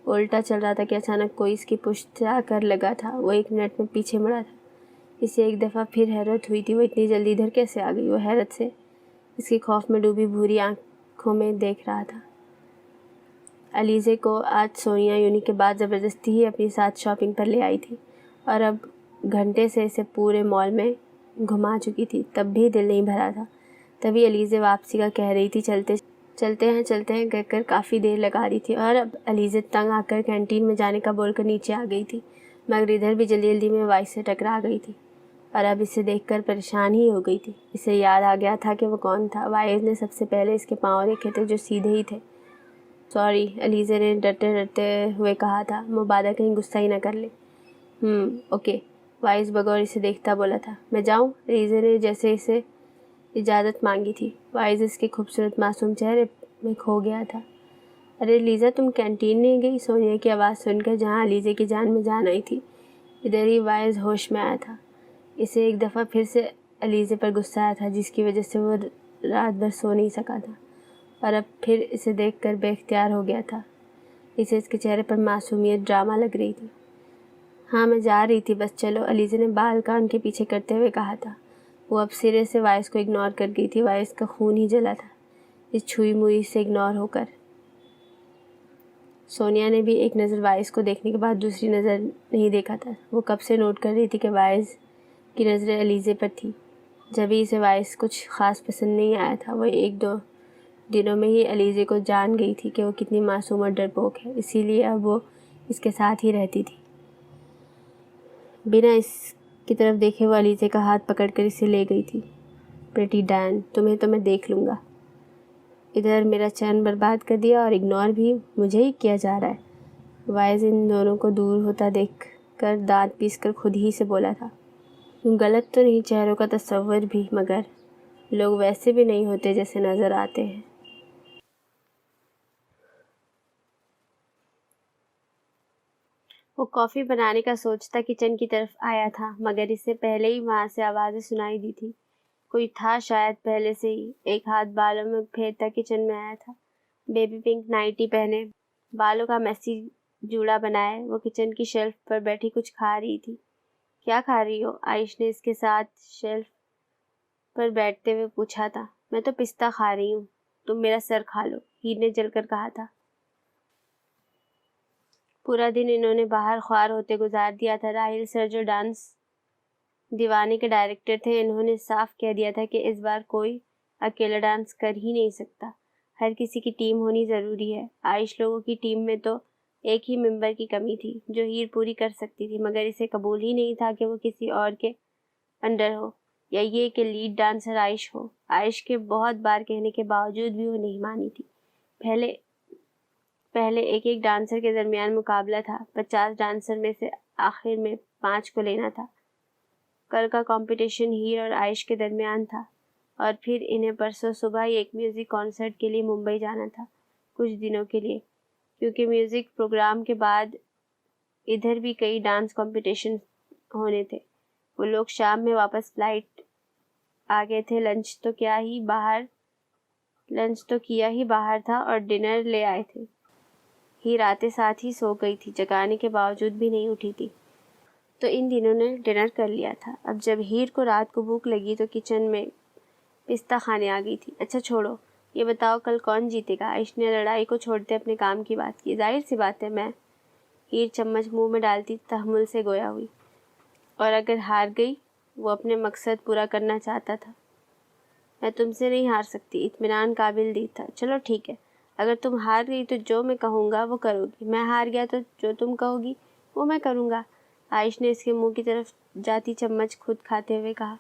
الٹا چل رہا تھا کہ اچانک کوئی اس کی پشت سے آ کر لگا تھا۔ وہ 1 منٹ میں پیچھے مڑا تھا۔ اسے ایک دفعہ پھر حیرت ہوئی تھی، وہ اتنی جلدی ادھر کیسے آ گئی؟ وہ حیرت سے اس کی خوف میں ڈوبی بھوری آنکھوں میں دیکھ رہا تھا۔ علیزے کو آج سونیا یونی کے بعد زبردستی ہی اپنی ساتھ شاپنگ پر لے آئی تھی اور اب گھنٹے سے اسے پورے مال میں گھما چکی تھی، تب بھی دل نہیں بھرا تھا۔ تبھی علیزے واپسی کا کہہ رہی تھی، چلتے ہیں کہہ کر کافی دیر لگا رہی تھی، اور اب علیزے تنگ آ کر کینٹین میں جانے کا بول کر نیچے آ گئی تھی، مگر ادھر بھی جلدی جلدی میں وائس سے ٹکرا گئی تھی اور اب اسے دیکھ کر پریشان ہی ہو گئی تھی۔ اسے یاد آ گیا تھا کہ وہ کون تھا۔ وائز نے سب سے پہلے اس کے پاؤں دیکھے تھے جو سیدھے ہی تھے۔ سوری، علیزے نے ڈرتے ڈرتے ہوئے کہا تھا، مبادہ کہیں غصہ ہی نہ کر لے۔ اوکے، وائز بغور اسے دیکھتا بولا تھا۔ میں جاؤں؟ علیزے نے جیسے اسے اجازت مانگی تھی۔ وائز اس کے خوبصورت معصوم چہرے میں کھو گیا تھا۔ ارے لیزا، تم کینٹین نہیں گئی؟ سونیا کی آواز سن کر جہاں علیزے کی جان میں جان آئی تھی، ادھر ہی وائز ہوش میں آیا تھا۔ اسے ایک دفعہ پھر سے علیزے پر غصہ آیا تھا جس کی وجہ سے وہ رات بھر سو نہیں سکا تھا، اور اب پھر اسے دیکھ کر بے اختیار ہو گیا تھا۔ اسے اس کے چہرے پر معصومیت ڈرامہ لگ رہی تھی۔ ہاں میں جا رہی تھی، بس چلو، علیزے نے بال کا ان کے پیچھے کرتے ہوئے کہا تھا۔ وہ اب سرے سے وائز کو اگنور کر گئی تھی۔ وائز کا خون ہی جلا تھا اس چھوئی موئی سے اگنور ہو کر۔ سونیا نے بھی ایک نظر وائز کو دیکھنے کے بعد دوسری نظر نہیں دیکھا تھا۔ وہ کب سے نوٹ کر رہی تھی کہ وائز کی نظریں علیزے پر تھی۔ جبھی اسے وائز کچھ خاص پسند نہیں آیا تھا۔ وہ 1-2 دنوں میں ہی علیزے کو جان گئی تھی کہ وہ کتنی معصوم اور ڈرپوک ہے، اسی لیے اب وہ اس کے ساتھ ہی رہتی تھی۔ بنا اس کی طرف دیکھے وہ علیزے کا ہاتھ پکڑ کر اسے لے گئی تھی۔ پریٹی ڈین، تمہیں تو میں دیکھ لوں گا۔ ادھر میرا چین برباد کر دیا اور اگنور بھی مجھے ہی کیا جا رہا ہے۔ وائز ان دونوں کو دور ہوتا دیکھ کر دانت پیس کر خود ہی سے بولا تھا۔ غلط تو نہیں چہروں کا تصور بھی، مگر لوگ ویسے بھی نہیں ہوتے جیسے نظر آتے ہیں۔ وہ کافی بنانے کا سوچتا کچن کی طرف آیا تھا، مگر اس سے پہلے ہی وہاں سے آوازیں سنائی دی تھی۔ کوئی تھا شاید پہلے سے ہی۔ ایک ہاتھ بالوں میں پھیرتا کچن میں آیا تھا، بیبی پنک نائٹی پہنے، بالوں کا میسی جوڑا بنائے۔ وہ کچن کی شیلف پر بیٹھی کچھ کھا رہی تھی۔ کیا کھا رہی ہو؟ عائش نے اس کے ساتھ شیلف پر بیٹھتے ہوئے پوچھا تھا۔ میں تو پستہ کھا رہی ہوں، تم میرا سر کھا لو، ہیر نے جل کر کہا تھا۔ پورا دن انہوں نے باہر خوار ہوتے گزار دیا تھا۔ راہل سر جو ڈانس دیوانے کے ڈائریکٹر تھے، انہوں نے صاف کہہ دیا تھا کہ اس بار کوئی اکیلا ڈانس کر ہی نہیں سکتا، ہر کسی کی ٹیم ہونی ضروری ہے۔ عائش لوگوں کی ٹیم میں تو ایک ہی ممبر کی کمی تھی جو ہیر پوری کر سکتی تھی، مگر اسے قبول ہی نہیں تھا کہ وہ کسی اور کے انڈر ہو، یا یہ کہ لیڈ ڈانسر عائش ہو۔ عائش کے بہت بار کہنے کے باوجود بھی وہ نہیں مانی تھی۔ پہلے ایک ڈانسر کے درمیان مقابلہ تھا، 50 ڈانسر میں سے آخر میں 5 کو لینا تھا۔ کل کا کمپٹیشن ہیر اور عائش کے درمیان تھا، اور پھر انہیں پرسوں صبح ہی ایک میوزک کانسرٹ کے لیے ممبئی جانا تھا، کچھ دنوں کے لیے، کیونکہ میوزک پروگرام کے بعد ادھر بھی کئی ڈانس کمپٹیشن ہونے تھے۔ وہ لوگ شام میں واپس فلائٹ آ گئے تھے۔ لنچ تو کیا ہی باہر تھا اور ڈنر لے آئے تھے۔ ہیر آتے ساتھ ہی سو گئی تھی، جگانے کے باوجود بھی نہیں اٹھی تھی، تو ان دنوں نے ڈنر کر لیا تھا۔ اب جب ہیر کو رات کو بھوک لگی تو کچن میں پستہ کھانے آ گئی تھی۔ اچھا چھوڑو، یہ بتاؤ کل کون جیتے گا؟ عائش نے لڑائی کو چھوڑتے اپنے کام کی بات کی۔ ظاہر سی بات ہے میں۔ ہیر چمچ منہ میں ڈالتی تحمل سے گویا ہوئی، اور اگر ہار گئی؟ وہ اپنے مقصد پورا کرنا چاہتا تھا۔ میں تم سے نہیں ہار سکتی، اطمینان قابل دید تھا۔ چلو ٹھیک ہے، اگر تم ہار گئی تو جو میں کہوں گا وہ کرو گی، میں ہار گیا تو جو تم کہو گی وہ میں کروں گا۔ عائش نے اس کے منہ کی طرف جاتی چمچ خود کھاتے ہوئے کہا۔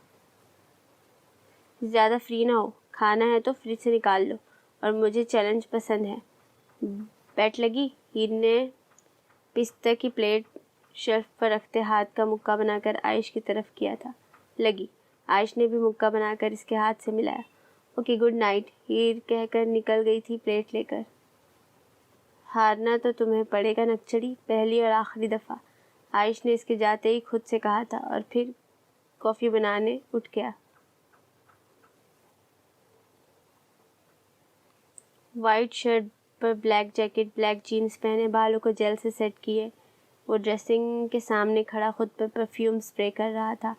زیادہ فری نہ ہو، کھانا ہے تو فریج سے نکال لو، اور مجھے چیلنج پسند ہے۔ بیٹ لگی؟ ہیر نے پستہ کی پلیٹ شیلف پر رکھتے ہاتھ کا مکہ بنا کر عائش کی طرف کیا تھا۔ لگی۔ عائش نے بھی مکہ بنا کر اس کے ہاتھ سے ملایا۔ اوکے گڈ نائٹ ہیر کہہ کر نکل گئی تھی پلیٹ لے کر۔ ہارنا تو تمہیں پڑے گا نکچڑی، پہلی اور آخری دفعہ، عائش نے اس کے جاتے ہی خود سے کہا تھا، اور پھر کافی بنانے اٹھ گیا۔ وائٹ شرٹ پر بلیک جیکٹ، بلیک جینز پہنے، بالوں کو جیل سے سیٹ کیے، وہ ڈریسنگ کے سامنے کھڑا خود پر پرفیوم اسپرے کر رہا تھا۔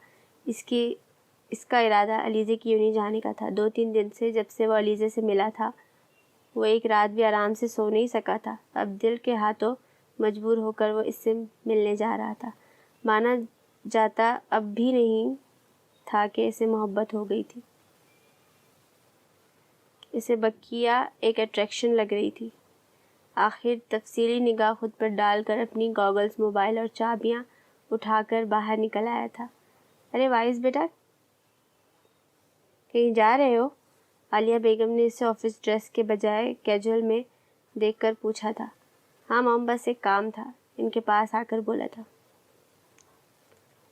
اس کا ارادہ علیزے کی یونی جانے کا تھا۔ 2-3 دن سے جب سے وہ علیزے سے ملا تھا، وہ ایک رات بھی آرام سے سو نہیں سکا تھا۔ اب دل کے ہاتھوں مجبور ہو کر وہ اس سے ملنے جا رہا تھا۔ مانا جاتا اب بھی نہیں تھا کہ اسے محبت ہو گئی تھی۔ اسے بقیہ ایک اٹریکشن لگ رہی تھی۔ آخر تفصیلی نگاہ خود پر ڈال کر اپنی گاگلز، موبائل اور چابیاں اٹھا کر باہر نکل آیا تھا۔ ارے وائس بیٹا، کہیں جا رہے ہو؟ عالیہ بیگم نے اسے آفس ڈریس کے بجائے کیجول میں دیکھ کر پوچھا تھا۔ ہاں مام، بس ایک کام تھا، ان کے پاس آ کر بولا تھا۔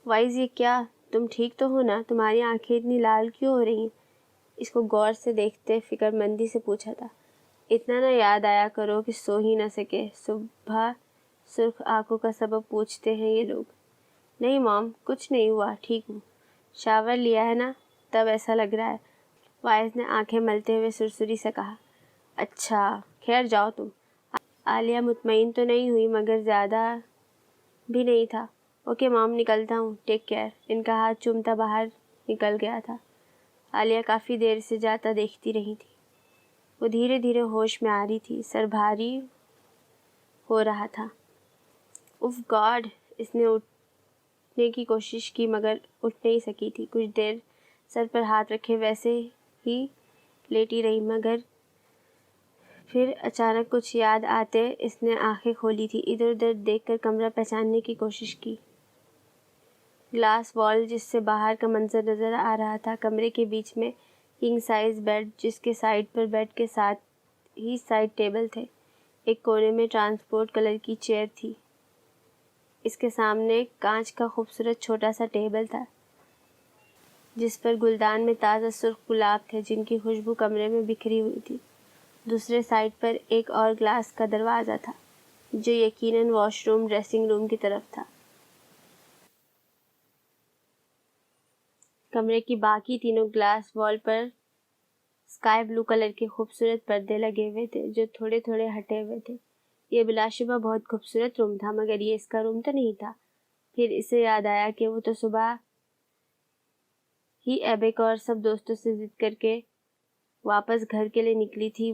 وائز یہ کیا؟ تم ٹھیک تو ہو نا؟ تمہاری آنکھیں اتنی لال کیوں ہو رہی ہیں؟ اس کو غور سے دیکھتے فکر مندی سے پوچھا تھا۔ اتنا نہ یاد آیا کرو کہ سو ہی نہ سکے، صبح سرخ آنکھوں کا سبب پوچھتے ہیں یہ لوگ۔ نہیں مام، کچھ نہیں ہوا، ٹھیک ہوں۔ شاور لیا ہے نا، تب ایسا لگ رہا ہے، وائز نے آنکھیں ملتے ہوئے سرسری سے کہا۔ اچھا، خیر جاؤ تم۔ عالیہ مطمئن تو نہیں ہوئی مگر زیادہ بھی نہیں تھا۔ اوکے مام، نکلتا ہوں، ٹیک کیئر۔ ان کا ہاتھ چومتا باہر نکل گیا تھا۔ عالیہ کافی دیر سے جاتا دیکھتی رہی تھی۔ وہ دھیرے دھیرے ہوش میں آ رہی تھی، سر بھاری ہو رہا تھا۔ اف گاڈ، اس نے اٹھنے کی کوشش کی مگر اٹھ نہیں سکی تھی۔ کچھ دیر سر پر ہاتھ رکھے ویسے ہی لیٹی رہی مگر پھر اچانک کچھ یاد آتے اس نے آنکھیں کھولی تھی، ادھر ادھر دیکھ کر کمرہ پہچاننے کی کوشش کی۔ گلاس وال جس سے باہر کا منظر نظر آ رہا تھا، کمرے کے بیچ میں کنگ سائز بیڈ جس کے سائڈ پر بیڈ کے ساتھ ہی سائڈ ٹیبل تھے، ایک کونے میں ٹرانسپورٹ کلر کی چیئر تھی، اس کے سامنے کانچ کا خوبصورت چھوٹا سا ٹیبل تھا جس پر گلدان میں تازہ سرخ گلاب تھے جن کی خوشبو کمرے میں بکھری ہوئی تھی۔ دوسرے سائڈ پر ایک اور گلاس کا دروازہ تھا جو یقیناً واش روم ڈریسنگ روم کی طرف تھا۔ کمرے کی باقی تینوں گلاس وال پر اسکائی بلو کلر کے خوبصورت پردے لگے ہوئے تھے جو تھوڑے تھوڑے ہٹے ہوئے تھے۔ یہ بلا شبہ بہت خوبصورت روم تھا مگر یہ اس کا روم تو نہیں تھا۔ پھر اسے یاد آیا کہ وہ تو صبح ہی ایبک اور سب دوستوں سے ضد کر کے واپس گھر کے لیے نکلی تھی۔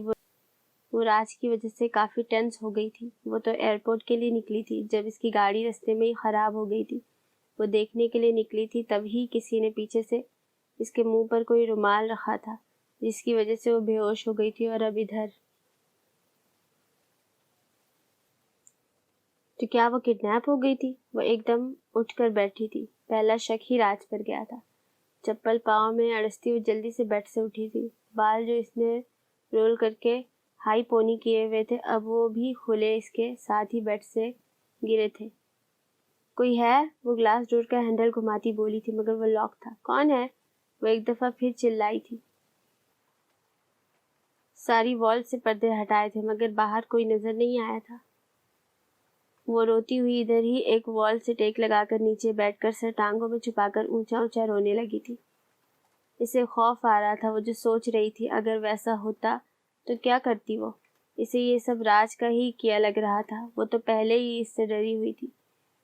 وہ راج کی وجہ سے کافی ٹینس ہو گئی تھی۔ وہ تو ایئرپورٹ کے لیے نکلی تھی جب اس کی گاڑی رستے میں ہی خراب ہو گئی تھی۔ وہ دیکھنے کے لیے نکلی تھی تب ہی کسی نے پیچھے سے اس کے منہ پر کوئی رومال رکھا تھا جس کی وجہ سے وہ بے ہوش ہو گئی تھی، اور اب ادھر تو کیا وہ کڈنیپ ہو گئی تھی؟ وہ ایک دم اٹھ کر بیٹھی تھی۔ پہلا شک ہی راج پر گیا تھا۔ چپل پاؤں میں اڑستی ہوئی جلدی سے بیڈ سے اٹھی تھی۔ بال جو اس نے رول کر کے ہائی پونی کیے ہوئے تھے اب وہ بھی کھلے اس کے ساتھ ہی بیڈ سے گرے تھے۔ کوئی ہے؟ وہ گلاس ڈور کا ہینڈل گھماتی بولی تھی مگر وہ لاک تھا۔ کون ہے؟ وہ ایک دفعہ پھر چلائی تھی۔ ساری وال سے پردے ہٹائے تھے مگر باہر کوئی نظر نہیں آیا تھا۔ وہ روتی ہوئی ادھر ہی ایک وال سے ٹیک لگا کر نیچے بیٹھ کر سر ٹانگوں میں چھپا کر اونچا اونچا رونے لگی تھی۔ اسے خوف آ رہا تھا، وہ جو سوچ رہی تھی اگر ویسا ہوتا تو کیا کرتی وہ؟ اسے یہ سب راج کا ہی کیا لگ رہا تھا۔ وہ تو پہلے ہی اس سے ڈری ہوئی تھی،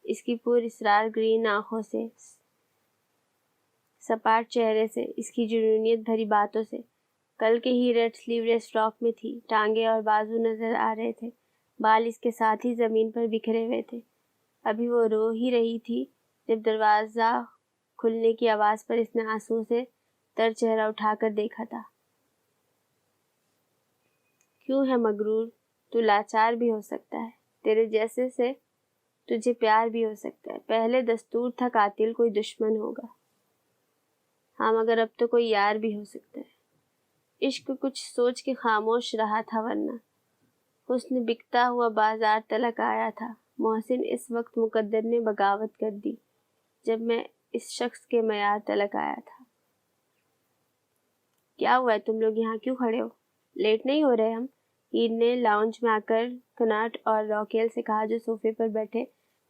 اس کی پر اسرار گرین آنکھوں سے، سپاٹ چہرے سے، اس کی جنونیت بھری باتوں سے۔ کل کے ہی ریڈ سلیو لیس فراک میں تھی، ٹانگیں اور بازو نظر آ رہے تھے، بال اس کے ساتھ ہی زمین پر بکھرے ہوئے تھے۔ ابھی وہ رو ہی رہی تھی جب دروازہ کھلنے کی آواز پر اس نے آنسو سے تر چہرہ اٹھا کر دیکھا تھا۔ کیوں ہے مغرور؟ تو لاچار بھی ہو سکتا ہے، تیرے جیسے سے تجھے پیار بھی ہو سکتا ہے۔ پہلے دستور تھا قاتل کوئی دشمن ہوگا، ہاں مگر اب تو کوئی یار بھی ہو سکتا ہے۔ عشق کچھ سوچ کے خاموش رہا تھا ورنہ حسن بکتا ہوا بازار تلک آیا تھا۔ محسن، اس وقت مقدر نے بغاوت کر دی جب میں اس شخص کے معیار تلک آیا تھا۔ کیا ہوا ہے؟ تم لوگ یہاں کیوں کھڑے ہو؟ لیٹ نہیں ہو رہے ہم؟ ہیر نے لاؤنج میں آ کر کناٹ اور راکیل سے کہا جو صوفے پر بیٹھے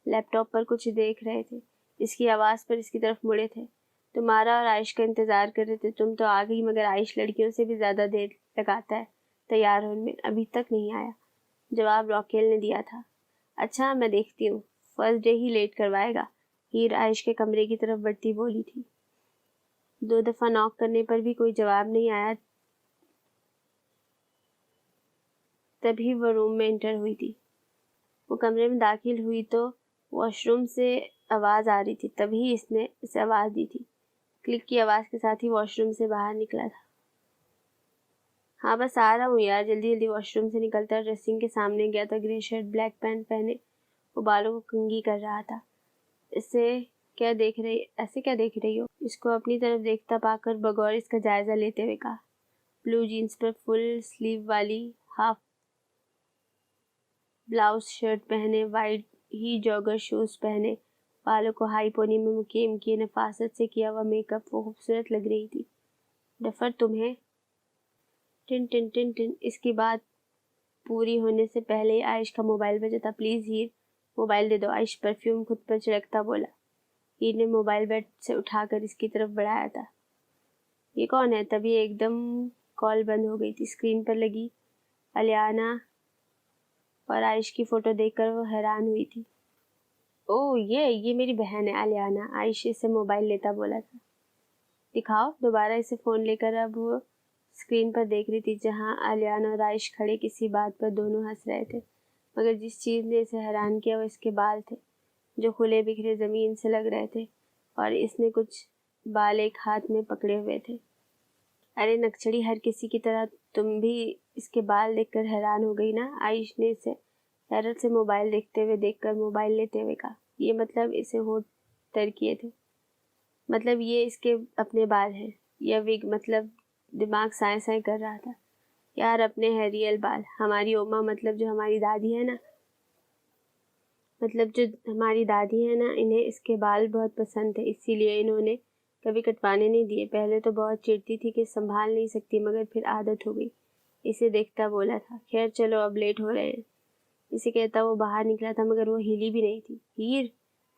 لیپ ٹاپ پر کچھ دیکھ رہے تھے۔ اس کی آواز پر اس کی طرف مڑے تھے۔ تمہارا اور عائش کا انتظار کر رہے تھے۔ تم تو آ گئی، مگر عائش لڑکیوں سے بھی زیادہ دیر لگاتا ہے تیار ہونے میں، ابھی تک نہیں آیا۔ جواب راکیل نے دیا تھا۔ اچھا، میں دیکھتی ہوں، فرسٹ ڈے ہی لیٹ کروائے گا۔ ہیر عائش کے کمرے کی طرف بڑھتی بولی تھی۔ 2 دفعہ ناک کرنے پر بھی کوئی جواب نہیں آیا، تبھی وہ روم میں انٹر ہوئی تھی۔ وہ کمرے میں داخل ہوئی تو واش روم سے آواز آ رہی تھی، تبھی اس نے اسے آواز دی تھی۔ کلک کی آواز کے ساتھ ہی واش روم سے باہر نکلا تھا۔ ہاں بس آ رہا ہوں یار، جلدی جلدی۔ واش روم سے نکلتا ڈریسنگ کے سامنے گیا تھا۔ گرے شرٹ، بلیک پینٹ پہنے وہ بالوں کو کنگھی کر رہا تھا۔ ایسے کیا دیکھ رہی ہو؟ اس کو اپنی طرف دیکھتا پا کر بغور اس کا جائزہ لیتے ہوئے کہا۔ بلو جینس پر فل سلیو والی ہاف بلاؤز شرٹ پہنے، وائٹ ہی جاگر شوز پہنے، بالوں کو ہائی پونی میں مکیم کیے، نفاست سے کیا ہوا میک اپ، وہ خوبصورت لگ رہی تھی۔ ڈفر تمہیں؟ ٹن ٹن ٹن ٹن۔ اس کی بات پوری ہونے سے پہلے ہی عائش کا موبائل بجا تھا۔ پلیز ہیر، موبائل دے دو، عائش پرفیوم خود پر چھڑکتا بولا۔ ہیر نے موبائل بیڈ سے اٹھا کر اس کی طرف بڑھایا تھا۔ یہ کون ہے؟ تبھی ایک دم کال بند ہو گئی تھی۔ اسکرین پر لگی الیانا اور عائش کی فوٹو دیکھ کر وہ حیران ہوئی تھی۔ اوہ یہ میری بہن ہے الیانا، عائش اسے موبائل لیتا بولا تھا۔ دکھاؤ۔ دوبارہ اسے فون لے کر اب وہ اسکرین پر دیکھ رہی تھی جہاں الیانا اور عائش کھڑے کسی بات پر دونوں ہنس رہے تھے، مگر جس چیز نے اسے حیران کیا وہ اس کے بال تھے جو کھلے بکھرے زمین سے لگ رہے تھے، اور اس نے کچھ بال ایک ہاتھ میں پکڑے ہوئے تھے۔ ارے نکچڑی، ہر کسی کی طرح تم بھی اس کے بال دیکھ کر حیران ہو گئی نا؟ عائش نے اسے حیرت سے موبائل دیکھ کر موبائل لیتے ہوئے کہا۔ یہ مطلب اسے ہونٹ تر کیے تھے۔ مطلب یہ اس کے اپنے بال ہیں یا وگ؟ مطلب دماغ سائیں سائیں کر رہا تھا۔ یار اپنے ہیں ریئل بال، ہماری اوما، مطلب جو ہماری دادی ہے نا، انہیں اس کے بال بہت پسند تھے، اسی لیے انہوں نے کبھی کٹوانے نہیں دیے۔ پہلے تو بہت چڑتی تھی کہ سنبھال نہیں سکتی، مگر پھر عادت ہو گئی۔ اسے دیکھتا بولا تھا۔ خیر چلو اب لیٹ ہو رہے ہیں۔ اسے کہتا وہ باہر نکلا تھا مگر وہ ہلی بھی نہیں تھی۔ ہیر!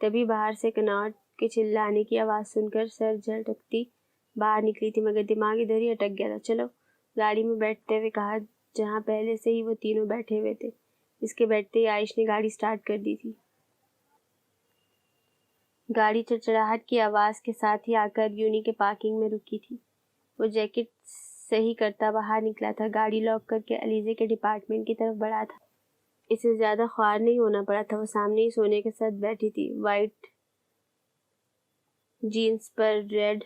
تبھی باہر سے کناٹ کے چلانے کی آواز سن کر سر جھٹکتی باہر نکلی تھی، مگر دماغ ادھر ہی اٹک گیا تھا۔ چلو، گاڑی میں بیٹھتے ہوئے کہا جہاں پہلے سے ہی وہ تینوں بیٹھے ہوئے تھے۔ اس کے بیٹھتے ہی عائش نے گاڑی سٹارٹ کر دی تھی۔ گاڑی چڑچڑاہٹ کی آواز کے ساتھ ہی آ کر یونی کے پارکنگ میں رکی تھی۔ وہ جیکٹ صحیح کرتا باہر نکلا تھا، گاڑی لاک کر کے علیزے کے ڈپارٹمنٹ کی طرف بڑھا تھا۔ اسے زیادہ خوار نہیں ہونا پڑا تھا، وہ سامنے ہی سونے کے ساتھ بیٹھی تھی، وائٹ جینس پر ریڈ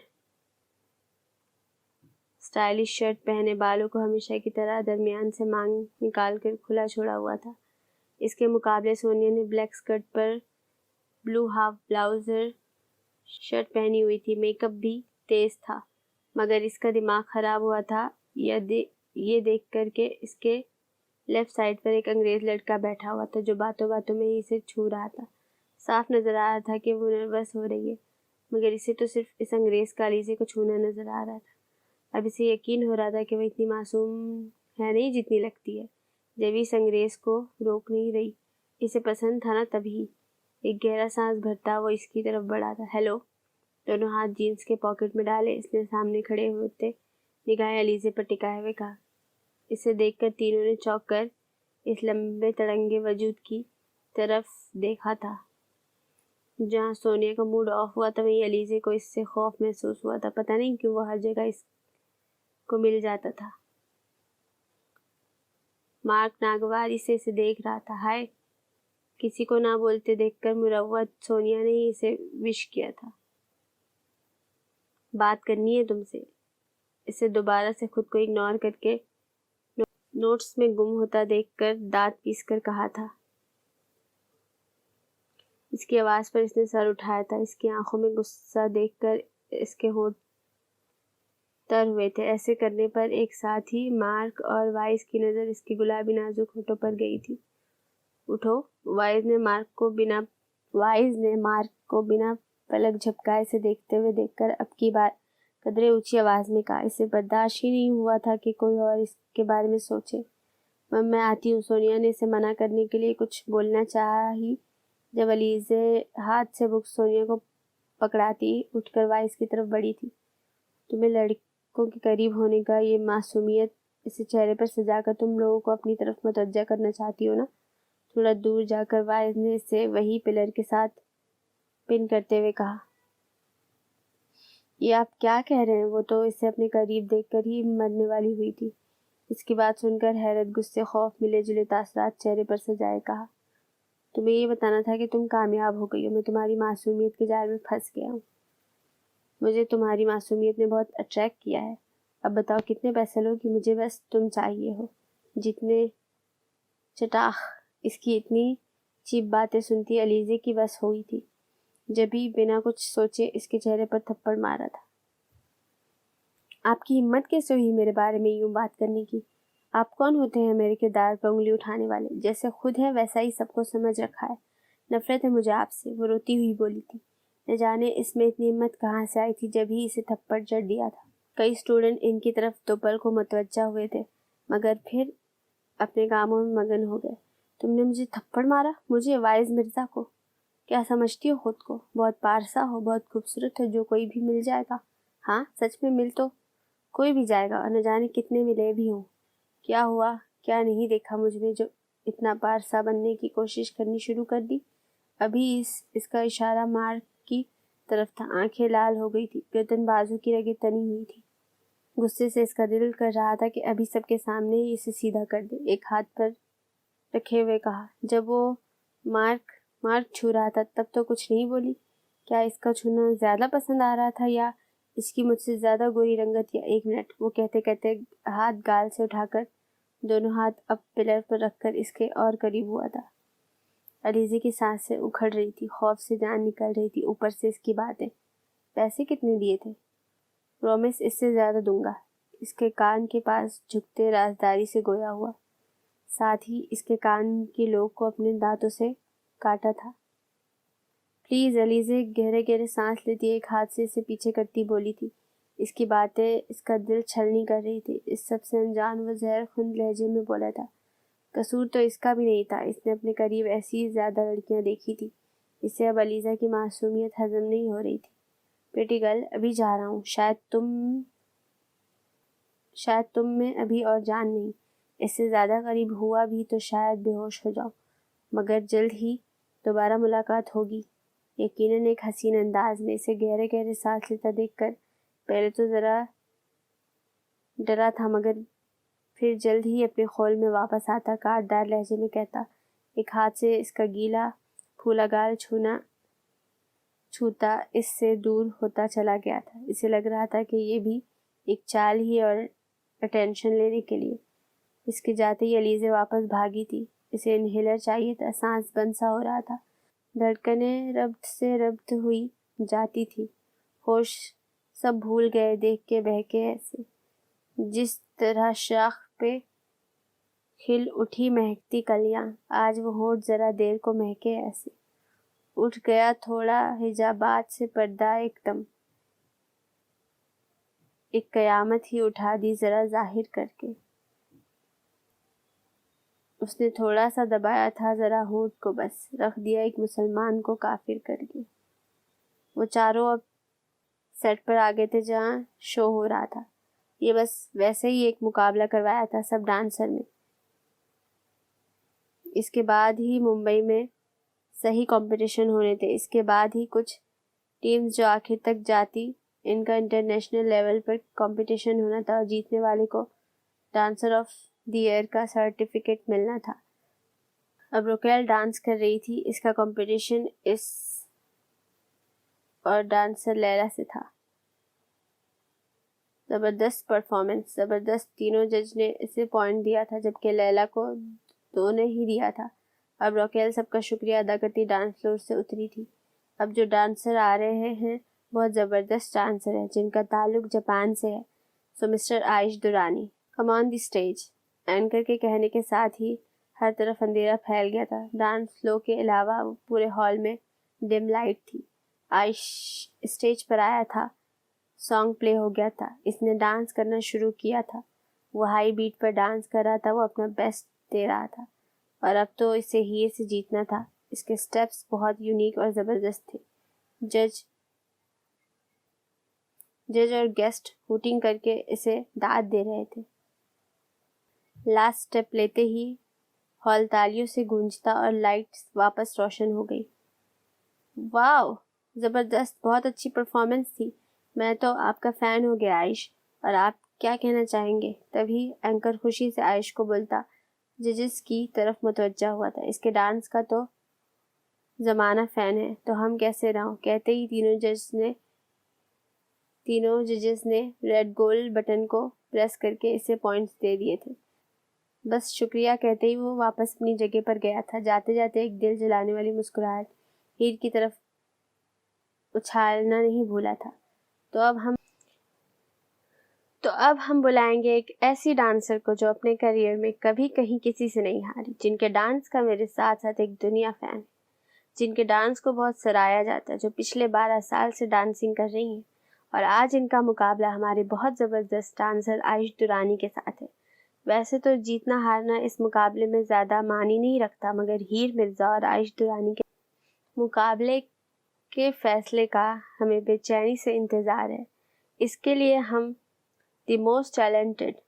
اسٹائلش شرٹ پہنے، بالوں کو ہمیشہ کی طرح درمیان سے مانگ نکال کر کھلا چھوڑا ہوا تھا۔ اس کے مقابلے سونیا نے بلیک اسکرٹ پر بلو ہاف بلاؤزر شرٹ پہنی ہوئی تھی۔ میک اپ بھی تیز تھا، مگر اس کا دماغ خراب ہوا تھا یہ دیکھ کر کہ اس کے لیفٹ سائڈ پر ایک انگریز لڑکا بیٹھا ہوا تھا جو باتوں باتوں میں ہی اسے چھو رہا تھا۔ صاف نظر آ رہا تھا کہ وہ نروس ہو رہی ہے، مگر اسے تو صرف اس انگریز کا علیزے کو چھونا نظر آ رہا تھا۔ اب اسے یقین ہو رہا تھا کہ وہ اتنی معصوم ہے نہیں جتنی لگتی ہے، جب اس انگریز کو روک نہیں رہی۔ اسے پسند تھا نا تبھی۔ ایک گہرا سانس بھرتا وہ اس کی طرف بڑھا تھا۔ ہیلو! دونوں ہاتھ جینس کے پاکٹ میں ڈالے اس نے سامنے کھڑے ہوتے نگاہیں علیزے پر ٹکائے ہوئے کہا۔ اسے دیکھ کر تینوں نے چونک کر اس لمبے تڑنگے وجود کی طرف دیکھا تھا۔ جہاں سونیا کا موڈ آف ہوا تھا وہیں علیزے کو اس سے خوف محسوس ہوا تھا۔ پتہ نہیں کیوں وہ ہر جگہ اس کو مل جاتا تھا۔ مارک ناگواری سے اسے دیکھ رہا تھا۔ ہائے! کسی کو نہ بولتے دیکھ کر مروت سونیا نے ہی اسے وش کیا تھا۔ بات کرنی ہے تم سے، اسے دوبارہ سے خود کو اگنور کر کے نوٹس میں گم ہوتا دیکھ کر دانت پیس کر کہا تھا۔ اس کی آواز پر اس نے سر اٹھایا تھا۔ اس کی آنکھوں میں غصہ دیکھ کر اس کے ہونٹ تر ہوئے تھے۔ ایسے کرنے پر ایک ساتھ ہی مارک اور وائس کی نظر اس کی گلابی نازک ہونٹوں پر گئی تھی۔ اٹھو۔ وائز نے مارک کو بنا پلک جھپکائے سے دیکھتے ہوئے دیکھ کر اب کی بار قدرے اونچی آواز میں کہا۔ اسے برداشت ہی نہیں ہوا تھا کہ کوئی اور اس کے بارے میں سوچے۔ میں آتی ہوں۔ سونیا نے اسے منع کرنے کے لیے کچھ بولنا چاہا ہی جب علیزے ہاتھ سے بک سونیا کو پکڑاتی اٹھ کر وائز کی طرف بڑھی تھی۔ تمہیں لڑکوں کے قریب ہونے کا یہ معصومیت اسے چہرے پر سجا کر تم لوگوں کو اپنی طرف متوجہ کرنا چاہتی ہو نا؟ تھوڑا دور جا کر وائز نے اسے وہی پلر کے ساتھ پن کرتے ہوئے کہا۔ یہ آپ کیا کہہ رہے ہیں؟ وہ تو اسے اپنے قریب دیکھ کر ہی مرنے والی ہوئی تھی۔ اس کی بات سن کر حیرت، غصے، خوف ملے جلے تاثرات چہرے پر سجائے کہا۔ تمہیں یہ بتانا تھا کہ تم کامیاب ہو گئی ہو۔ میں تمہاری معصومیت کے جال میں پھنس گیا ہوں۔ مجھے تمہاری معصومیت نے بہت اٹریکٹ کیا ہے۔ اب بتاؤ کتنے پیسے لو گی؟ مجھے بس تم چاہیے ہو۔ جتنے چٹاخ اس کی اتنی چیپ باتیں سنتی علیزے کی بس ہوئی تھی، جبھی بنا کچھ سوچے اس کے چہرے پر تھپڑ مارا تھا۔ آپ کی ہمت کیسے ہوئی میرے بارے میں یوں بات کرنے کی؟ آپ کون ہوتے ہیں میرے کردار پر انگلی اٹھانے والے؟ جیسے خود ہے ویسا ہی سب کو سمجھ رکھا ہے۔ نفرت ہے مجھے آپ سے، وہ روتی ہوئی بولی تھی۔ نہ جانے اس میں اتنی ہمت کہاں سے آئی تھی جب ہی اسے تھپڑ جڑ دیا تھا۔ کئی اسٹوڈنٹ ان کی طرف دوپہر کو متوجہ ہوئے تھے، مگر پھر اپنے کاموں میں مگن ہو گئے۔ تم نے مجھے تھپڑ مارا؟ مجھے؟ وائز مرزا کو؟ کیا سمجھتی ہو خود کو؟ بہت پارسا ہو، بہت خوبصورت ہو، جو کوئی بھی مل جائے گا۔ ہاں سچ میں مل تو کوئی بھی جائے گا، اور نہ جانے کتنے ملے بھی ہوں۔ کیا ہوا؟ کیا نہیں دیکھا مجھ میں جو اتنا پارسا بننے کی کوشش کرنی شروع کر دی؟ ابھی اس کا اشارہ مارک کی طرف تھا۔ آنکھیں لال ہو گئی تھی، گردن بازو کی رگیں تنی ہوئی تھی۔ غصے سے اس کا دل کر رہا تھا کہ ابھی سب کے سامنے ہی اسے سیدھا کر دے۔ ایک ہاتھ پر رکھے ہوئے کہا۔ جب وہ مارک چھو رہا تھا تب تو کچھ نہیں بولی؟ کیا اس کا چھونا زیادہ پسند آ رہا تھا، یا اس کی مجھ سے زیادہ گوری رنگت؟ یا ایک منٹ، وہ کہتے کہتے ہاتھ گال سے اٹھا کر دونوں ہاتھ اب پلر پر رکھ کر اس کے اور قریب ہوا تھا۔ علیزے کی سانسیں اکھڑ رہی تھی، خوف سے جان نکل رہی تھی، اوپر سے اس کی باتیں۔ پیسے کتنے دیے تھے؟ پرومس اس سے زیادہ دوں گا۔ اس کے کان کے پاس جھکتے رازداری سے گویا ہوا، ساتھ ہی اس کے کان کی لوگ کو اپنے دانتوں سے کاٹا تھا۔ پلیز علیزے گہرے گہرے سانس لیتی ایک ہاتھ سے اسے پیچھے کرتی بولی تھی۔ اس کی باتیں اس کا دل چھلنی کر رہی تھی۔ اس سب سے انجان وہ زہر خند لہجے میں بولا تھا۔ قصور تو اس کا بھی نہیں تھا، اس نے اپنے قریب ایسی زیادہ لڑکیاں دیکھی تھی۔ اسے اب علیزہ کی معصومیت ہضم نہیں ہو رہی تھی۔ بیٹی گرل، ابھی جا رہا ہوں، شاید تم میں ابھی اور جان نہیں۔ اس سے زیادہ قریب ہوا بھی تو شاید بے ہوش ہو جاؤ، مگر جلد ہی دوبارہ ملاقات ہوگی۔ یقیناً ایک حسین انداز میں اسے گہرے گہرے سانس لیتا دیکھ کر پہلے تو ذرا ڈرا تھا، مگر پھر جلد ہی اپنے خول میں واپس آتا کاٹدار لہجے میں کہتا، ایک ہاتھ سے اس کا گیلا پھولا گال چھوتا اس سے دور ہوتا چلا گیا تھا۔ اسے لگ رہا تھا کہ یہ بھی ایک چال ہی اور اٹینشن لینے کے لیے۔ اس کے جاتے ہی علیزے واپس بھاگی تھی۔ اسے انہیلر چاہیے تھا، سانس بند سا ہو رہا تھا، دھڑکنیں ربط سے ربط ہوئی جاتی تھی، ہوش سب بھول گئے، دیکھ کے بہکے ایسے جس طرح شاخ پہ کھل اٹھی مہکتی کلیاں، آج وہ ہونٹ ذرا دیر کو مہکے ایسے۔ اٹھ گیا تھوڑا حجابات سے پردہ، ایک دم ایک قیامت ہی اٹھا دی ذرا ظاہر کر کے۔ اس نے تھوڑا سا دبایا تھا ذرا ہونٹ کو، بس رکھ دیا ایک مسلمان کو کافر کر کے۔ وہ چاروں اب سیٹ پر آ گئے تھے جہاں شو ہو رہا تھا۔ یہ بس ویسے ہی ایک مقابلہ کروایا تھا سب ڈانسر میں۔ اس کے بعد ہی ممبئی میں صحیح کمپٹیشن ہونے تھے۔ اس کے بعد ہی کچھ ٹیمز جو آخر تک جاتی، ان کا انٹرنیشنل لیول پر کمپٹیشن ہونا تھا اور جیتنے والے کو ڈانسر آف دی ایئر کا سرٹیفکیٹ ملنا تھا۔ اب روکیل ڈانس کر رہی تھی، اس کا کمپٹیشن اس اور ڈانسر لیلا سے تھا۔ زبردست پرفارمنس، زبردست۔ تینوں جج نے اسے پوائنٹ دیا تھا، جبکہ لیلا کو 2 نے ہی دیا تھا۔ اب روکیل سب کا شکریہ ادا کرتی ڈانس فلور سے اتری تھی۔ اب جو ڈانسر آ رہے ہیں بہت زبردست ڈانسر ہیں، جن کا تعلق جاپان سے ہے، so mister Aish Durrani, come on the stage. Anchor کے کہنے کے ساتھ ہی ہر طرف اندھیرا پھیل گیا تھا. ڈانس فلور کے علاوہ پورے ہال میں ڈم لائٹ تھی. عائش اسٹیج پر آیا تھا. سانگ پلے ہو گیا تھا. اس نے ڈانس کرنا شروع کیا تھا. وہ ہائی بیٹ پر ڈانس کر رہا تھا. وہ اپنا بیسٹ دے رہا تھا اور اب تو اسے ہیر سے جیتنا تھا. اس کے سٹیپس بہت یونیک اور زبردست تھے. جج اور گیسٹ ہوٹنگ کر کے اسے داد دے رہے تھے. لاسٹ سٹیپ لیتے ہی ہال تالیوں سے گونجتا اور لائٹس واپس روشن ہو گئی. واو، زبردست، بہت اچھی پرفارمنس تھی. میں تو آپ کا فین ہو گیا عائش. اور آپ کیا کہنا چاہیں گے؟ تبھی اینکر خوشی سے عائش کو بولتا ججز کی طرف متوجہ ہوا تھا. اس کے ڈانس کا تو زمانہ فین ہے تو ہم کیسے نہ ہوں. کہتے ہی تینوں ججز نے ریڈ گولڈ بٹن کو پریس کر کے اسے پوائنٹس دے دیے تھے. بس شکریہ کہتے ہی وہ واپس اپنی جگہ پر گیا تھا. جاتے جاتے ایک دل جلانے والی مسکراہٹ ہیر کی طرف اچھالنا نہیں بھولا تھا. تو اب ہم بلائیں گے ایک ایسی ڈانسر کو جو اپنے کیریئر میں کبھی کہیں کسی سے نہیں ہاری، جن کے ڈانس کا میرے ساتھ ساتھ ایک دنیا فین ہے، جن کے ڈانس کو بہت سراہا جاتا ہے، جو پچھلے 12 سال سے ڈانسنگ کر رہی ہیں اور آج ان کا مقابلہ ہمارے بہت زبردست ڈانسر عائش درانی کے ساتھ ہے. ویسے تو جیتنا ہارنا اس مقابلے میں زیادہ معنی نہیں رکھتا، مگر ہیر مرزا اور عائش درانی کے مقابلے کے فیصلے کا ہمیں بے چینی سے انتظار ہے. اس کے لیے ہم the most talented,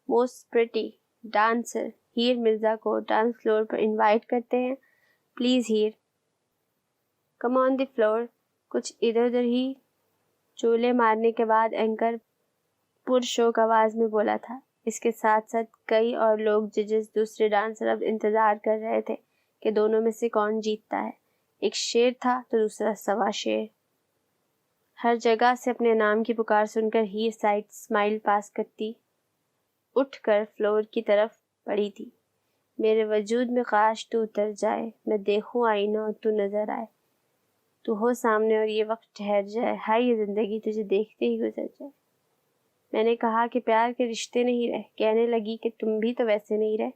most pretty dancer Heer Mirza کو ڈانس فلور پر انوائٹ کرتے ہیں. Please Heer, come on the floor. کچھ ادھر ادھر ہی چولے مارنے کے بعد اینکر پرشوق آواز میں بولا تھا. اس کے ساتھ ساتھ کئی اور لوگ ججز دوسرے ڈانسر اب انتظار کر رہے تھے کہ دونوں میں سے کون جیتتا ہے. ایک شیر تھا تو دوسرا سوا شیر. ہر جگہ سے اپنے نام کی پکار سن کر ہیر سائڈ اسمائل پاس کرتی اٹھ کر فلور کی طرف پڑی تھی. میرے وجود میں کاش تو اتر جائے، میں دیکھوں آئینہ اور تو نظر آئے، تو ہو سامنے اور یہ وقت ٹھہر جائے، ہائے یہ زندگی تجھے دیکھتے ہی گزر جائے. میں نے کہا کہ پیار کے رشتے نہیں رہے. کہنے لگی کہ تم بھی تو ویسے نہیں رہے.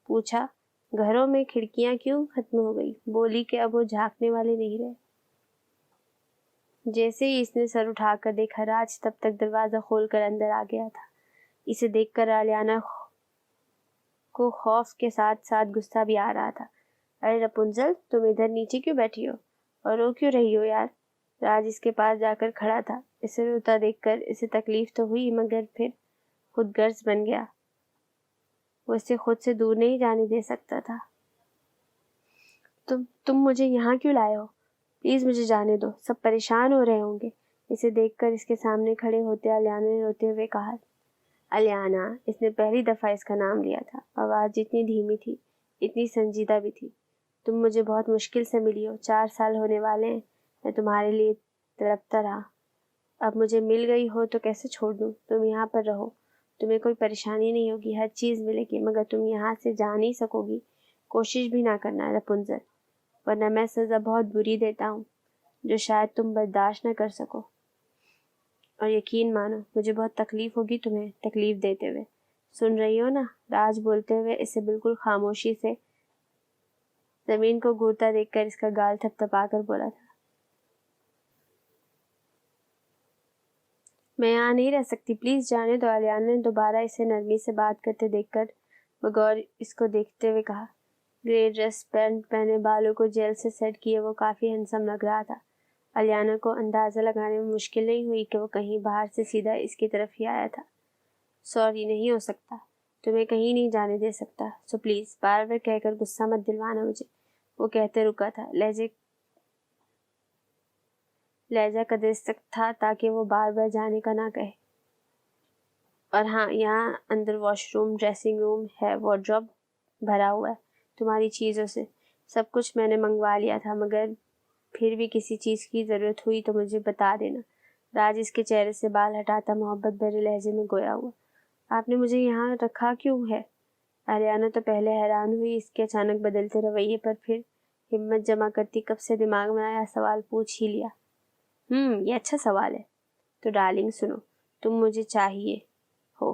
پوچھا گھروں میں کھڑکیاں کیوں ختم ہو گئی. بولی کہ اب وہ جھانکنے والے نہیں رہے. جیسے ہی اس نے سر اٹھا کر دیکھا، راج تب تک دروازہ کھول کر اندر آ گیا تھا. اسے دیکھ کر الیانا کو خوف کے ساتھ ساتھ غصہ بھی آ رہا تھا. ارے رپنزل، تم ادھر نیچے کیوں بیٹھی ہو اور رو کیوں رہی ہو یار؟ راج اس کے پاس جا کر کھڑا تھا. اسے روتا دیکھ کر اسے تکلیف تو ہوئی، مگر پھر خود غرض بن گیا. وہ اسے خود سے دور نہیں جانے دے سکتا تھا. تم مجھے یہاں کیوں لائے ہو؟ پلیز مجھے جانے دو، سب پریشان ہو رہے ہوں گے. اسے دیکھ کر اس کے سامنے کھڑے ہوتے الیانا نے روتے ہوئے کہا. الیانا، اس نے پہلی دفعہ اس کا نام لیا تھا. آواز جتنی دھیمی تھی اتنی سنجیدہ بھی تھی. تم مجھے بہت مشکل سے ملی ہو. 4 سال ہونے والے ہیں میں تمہارے لیے تڑپتا رہا. اب مجھے مل گئی ہو تو کیسے چھوڑ دوں. تم یہاں پر رہو، تمہیں کوئی پریشانی نہیں ہوگی، ہر چیز ملے گی، مگر تم یہاں سے جا نہیں سکو گی. کوشش بھی نہ کرنا رپنزل، ورنہ میں سزا بہت بری دیتا ہوں جو شاید تم برداشت نہ کر سکو. اور یقین مانو مجھے بہت تکلیف ہوگی تمہیں تکلیف دیتے ہوئے. سن رہی ہو نا؟ راج بولتے ہوئے اسے بالکل خاموشی سے زمین کو گھورتا دیکھ کر اس کا گال تھپ تھپا کر بولا تھا. میں یہاں نہیں رہ سکتی، پلیز جانے دو. الیانا نے دوبارہ اسے نرمی سے بات کرتے دیکھ کر بغور اس کو دیکھتے ہوئے کہا. گرے ڈریس پینٹ پہنے، بالوں کو جیل سے سیٹ کیے وہ کافی ہینڈسم لگ رہا تھا. الیانا کو اندازہ لگانے میں مشکل نہیں ہوئی کہ وہ کہیں باہر سے سیدھا اس کی طرف ہی آیا تھا. سوری، نہیں ہو سکتا، تمہیں کہیں نہیں جانے دے سکتا، سو پلیز. بار بار کہہ کر غصہ مت دلوانا مجھے، وہ کہتے رکا تھا. لہجہ قدر تھا تاکہ وہ بار بار جانے کا نہ کہے. اور ہاں، یہاں اندر واش روم، ڈریسنگ روم ہے، وارڈروب بھرا ہوا ہے تمہاری چیزوں سے. سب کچھ میں نے منگوا لیا تھا، مگر پھر بھی کسی چیز کی ضرورت ہوئی تو مجھے بتا دینا. راج اس کے چہرے سے بال ہٹاتا محبت بھرے لہجے میں گویا ہوا. آپ نے مجھے یہاں رکھا کیوں ہے؟ الیانا تو پہلے حیران ہوئی اس کے اچانک بدلتے رویے پر، پھر ہمت جمع کرتی کب سے دماغ میں آیا سوال پوچھ ہی لیا. یہ اچھا سوال ہے. تو ڈارلنگ سنو، تم مجھے چاہیے ہو،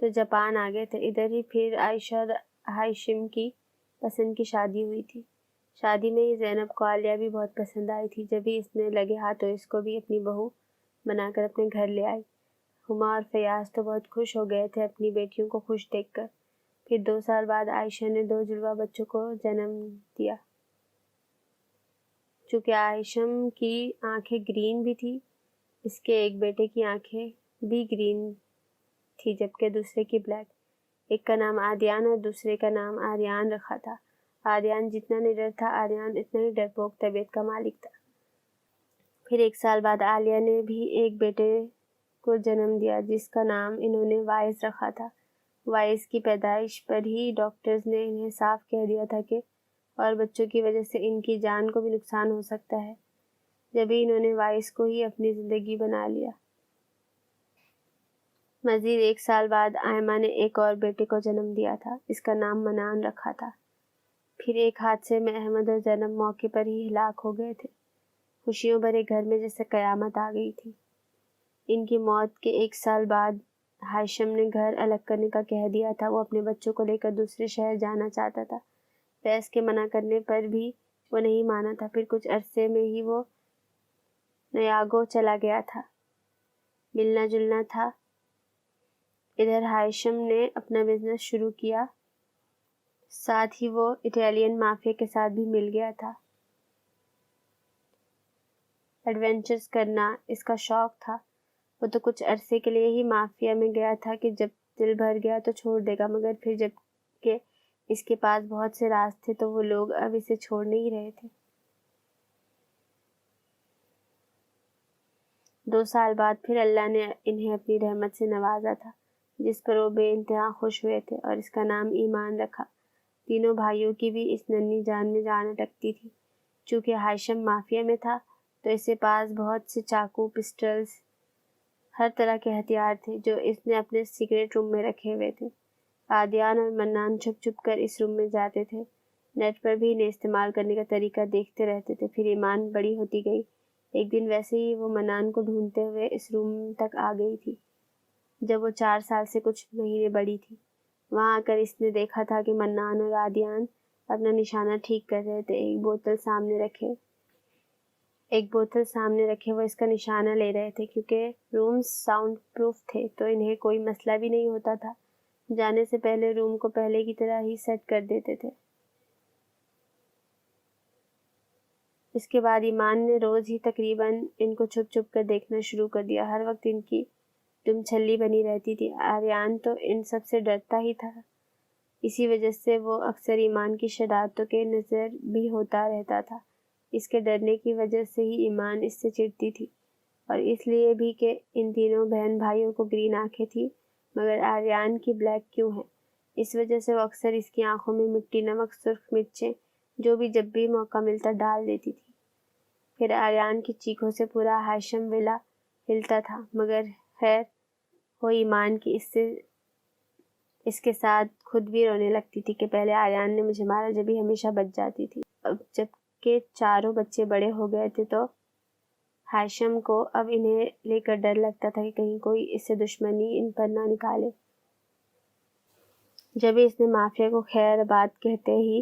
تو جاپان آ گئے تھے۔ ادھر ہی پھر عائشہ اور ہاشم کی پسند کی شادی ہوئی تھی۔ شادی میں ہی زینب کو عالیہ بھی بہت پسند آئی تھی۔ جب ہی اس نے لگے ہاتھ تو اس کو بھی اپنی بہو بنا کر اپنے گھر لے آئی۔ ہما اور فیاض تو بہت خوش ہو گئے تھے اپنی بیٹیوں کو خوش دیکھ کر۔ پھر 2 سال بعد عائشہ نے 2 جڑواں بچوں کو جنم دیا۔ چونکہ ہاشم کی آنکھیں گرین بھی تھی، اس کے ایک بیٹے کی آنکھیں بھی گرین تھی جبکہ دوسرے کی بلیک۔ ایک کا نام آدیان اور دوسرے کا نام آریان رکھا تھا۔ آریان جتنا نڈر تھا، آریان اتنا ہی ڈرپوک طبیعت کا مالک تھا۔ پھر 1 سال بعد عالیہ نے بھی ایک بیٹے کو جنم دیا جس کا نام انہوں نے وائس رکھا تھا۔ وائس کی پیدائش پر ہی ڈاکٹرز نے انہیں صاف کہہ دیا تھا کہ اور بچوں کی وجہ سے ان کی جان کو بھی نقصان ہو سکتا ہے۔ جبھی انہوں نے وائس کو ہی اپنی زندگی بنا لیا۔ مزید 1 سال بعد آئمہ نے ایک اور بیٹے کو جنم دیا تھا، اس کا نام منان رکھا تھا۔ پھر ایک حادثے میں احمد اور زینب موقع پر ہی ہلاک ہو گئے تھے۔ خوشیوں بھرے گھر میں جیسے قیامت آ گئی تھی۔ ان کی موت کے 1 سال بعد ہاشم نے گھر الگ کرنے کا کہہ دیا تھا۔ وہ اپنے بچوں کو لے کر دوسرے شہر جانا چاہتا تھا۔ فیض کے منع کرنے پر بھی وہ نہیں مانا تھا۔ پھر کچھ عرصے میں ہی وہ نیاگو چلا گیا تھا۔ ملنا جلنا تھا۔ ادھر ہاشم نے اپنا بزنس شروع کیا، ساتھ ہی وہ اٹیلین مافیا کے ساتھ بھی مل گیا تھا۔ ایڈونچرز کرنا اس کا شوق تھا۔ وہ تو کچھ عرصے کے لیے ہی مافیا میں گیا تھا کہ جب دل بھر گیا تو چھوڑ دے گا، مگر پھر جب کہ اس کے پاس بہت سے راز تھے تو وہ لوگ اب اسے چھوڑ نہیں رہے تھے۔ 2 سال بعد پھر اللہ نے انہیں اپنی رحمت سے نوازا تھا جس پر وہ بے انتہا خوش ہوئے تھے اور اس کا نام ایمان رکھا۔ تینوں بھائیوں کی بھی اس ننھی جان میں جان اٹکتی تھی۔ چونکہ ہاشم مافیا میں تھا تو اس کے پاس بہت سے چاقو، پسٹلز، ہر طرح کے ہتھیار تھے جو اس نے اپنے سیکریٹ روم میں رکھے ہوئے تھے۔ آدیان اور منان چھپ چھپ کر اس روم میں جاتے تھے۔ نیٹ پر بھی انہیں استعمال کرنے کا طریقہ دیکھتے رہتے تھے۔ پھر ایمان بڑی ہوتی گئی۔ ایک دن ویسے ہی وہ منان کو ڈھونڈتے ہوئے اس روم تک آ گئی تھی جب وہ 4 سال سے کچھ مہینے بڑی تھی۔ وہاں آ کر اس نے دیکھا تھا کہ منان اور آدیان اپنا نشانہ ٹھیک کر رہے تھے۔ ایک بوتل سامنے رکھے وہ اس کا نشانہ لے رہے تھے۔ کیونکہ رومز ساؤنڈ پروف تھے تو انہیں کوئی مسئلہ بھی نہیں ہوتا تھا۔ جانے سے پہلے روم کو پہلے کی طرح ہی سیٹ کر دیتے تھے۔ اس کے بعد ایمان نے روز ہی تقریباً ان کو چھپ چھپ کر دیکھنا شروع کر دیا۔ ہر وقت ان کی دم چھلی بنی رہتی تھی۔ آریان تو ان سب سے ڈرتا ہی تھا، اسی وجہ سے وہ اکثر ایمان کی شرارتوں کے نظر بھی ہوتا رہتا تھا۔ اس کے ڈرنے کی وجہ سے ہی ایمان اس سے چڑھتی تھی، اور اس لیے بھی کہ ان تینوں بہن بھائیوں کو گرین آنکھیں تھیں مگر آریان کی بلیک کیوں ہیں۔ اس وجہ سے وہ اکثر اس کی آنکھوں میں مٹی نمک، سرخ مرچیں جو بھی جب بھی موقع ملتا ڈال دیتی تھی۔ پھر آریان کی چیخوں سے پورا ہاشم ولا ہلتا تھا، مگر خیر ہو ایمان کی اس کے ساتھ خود بھی رونے لگتی تھی کہ پہلے آریان نے مجھے مارا، جب بھی ہمیشہ بچ جاتی تھی۔ اب جب کہ چاروں بچے بڑے ہو گئے تھے تو ہاشم کو اب انہیں لے کر ڈر لگتا تھا کہ کہیں کوئی اس سے دشمنی ان پر نہ نکالے۔ جب اس نے مافیا کو خیر آباد کہتے ہی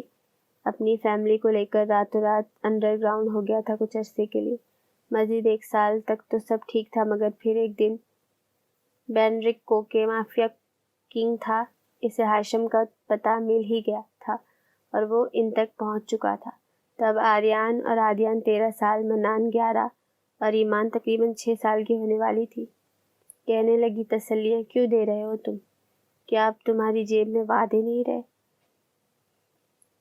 اپنی فیملی کو لے کر راتوں رات انڈر گراؤنڈ ہو گیا تھا کچھ عرصے کے لیے۔ مزید 1 سال تک تو سب ٹھیک تھا، مگر پھر ایک دن بینرک کو کہ مافیا کنگ تھا، اسے ہاشم کا پتہ مل ہی گیا تھا اور وہ ان تک پہنچ چکا تھا۔ تب آریان اور آدیان 13 سال، منان 11 اور ایمان تقریباً 6 سال کی ہونے والی تھی۔ کہنے لگی تسلیاں کیوں دے رہے ہو تم؟ کیا اب تمہاری جیب میں وعدے نہیں رہے؟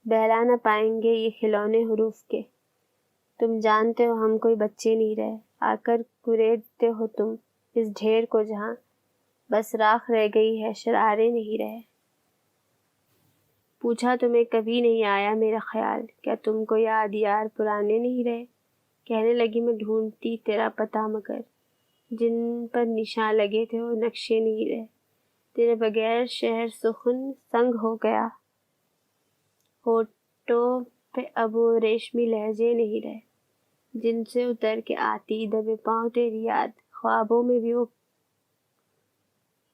بہلا نہ پائیں گے یہ کھلونے حروف کے، تم جانتے ہو ہم کوئی بچے نہیں رہے، آ کر کریدتے ہو تم اس ڈھیر کو جہاں بس راکھ رہ گئی ہے، شرارے نہیں رہے۔ پوچھا تمہیں کبھی نہیں آیا میرا خیال، کیا تم کو یاد یار پرانے نہیں رہے؟ کہنے لگی میں ڈھونڈتی تیرا پتہ مگر جن پر نشاں لگے تھے وہ نقشے نہیں رہے، تیرے بغیر شہر سخن سنگ ہو گیا، ہونٹوں پہ اب وہ ریشمی لہجے نہیں رہے جن سے اتر کے آتی دبے پاؤں تیری یاد، خوابوں میں بھی وہ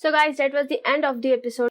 So guys, that was the end of the episode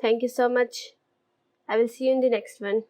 Thank you so much. I will see you in the next one.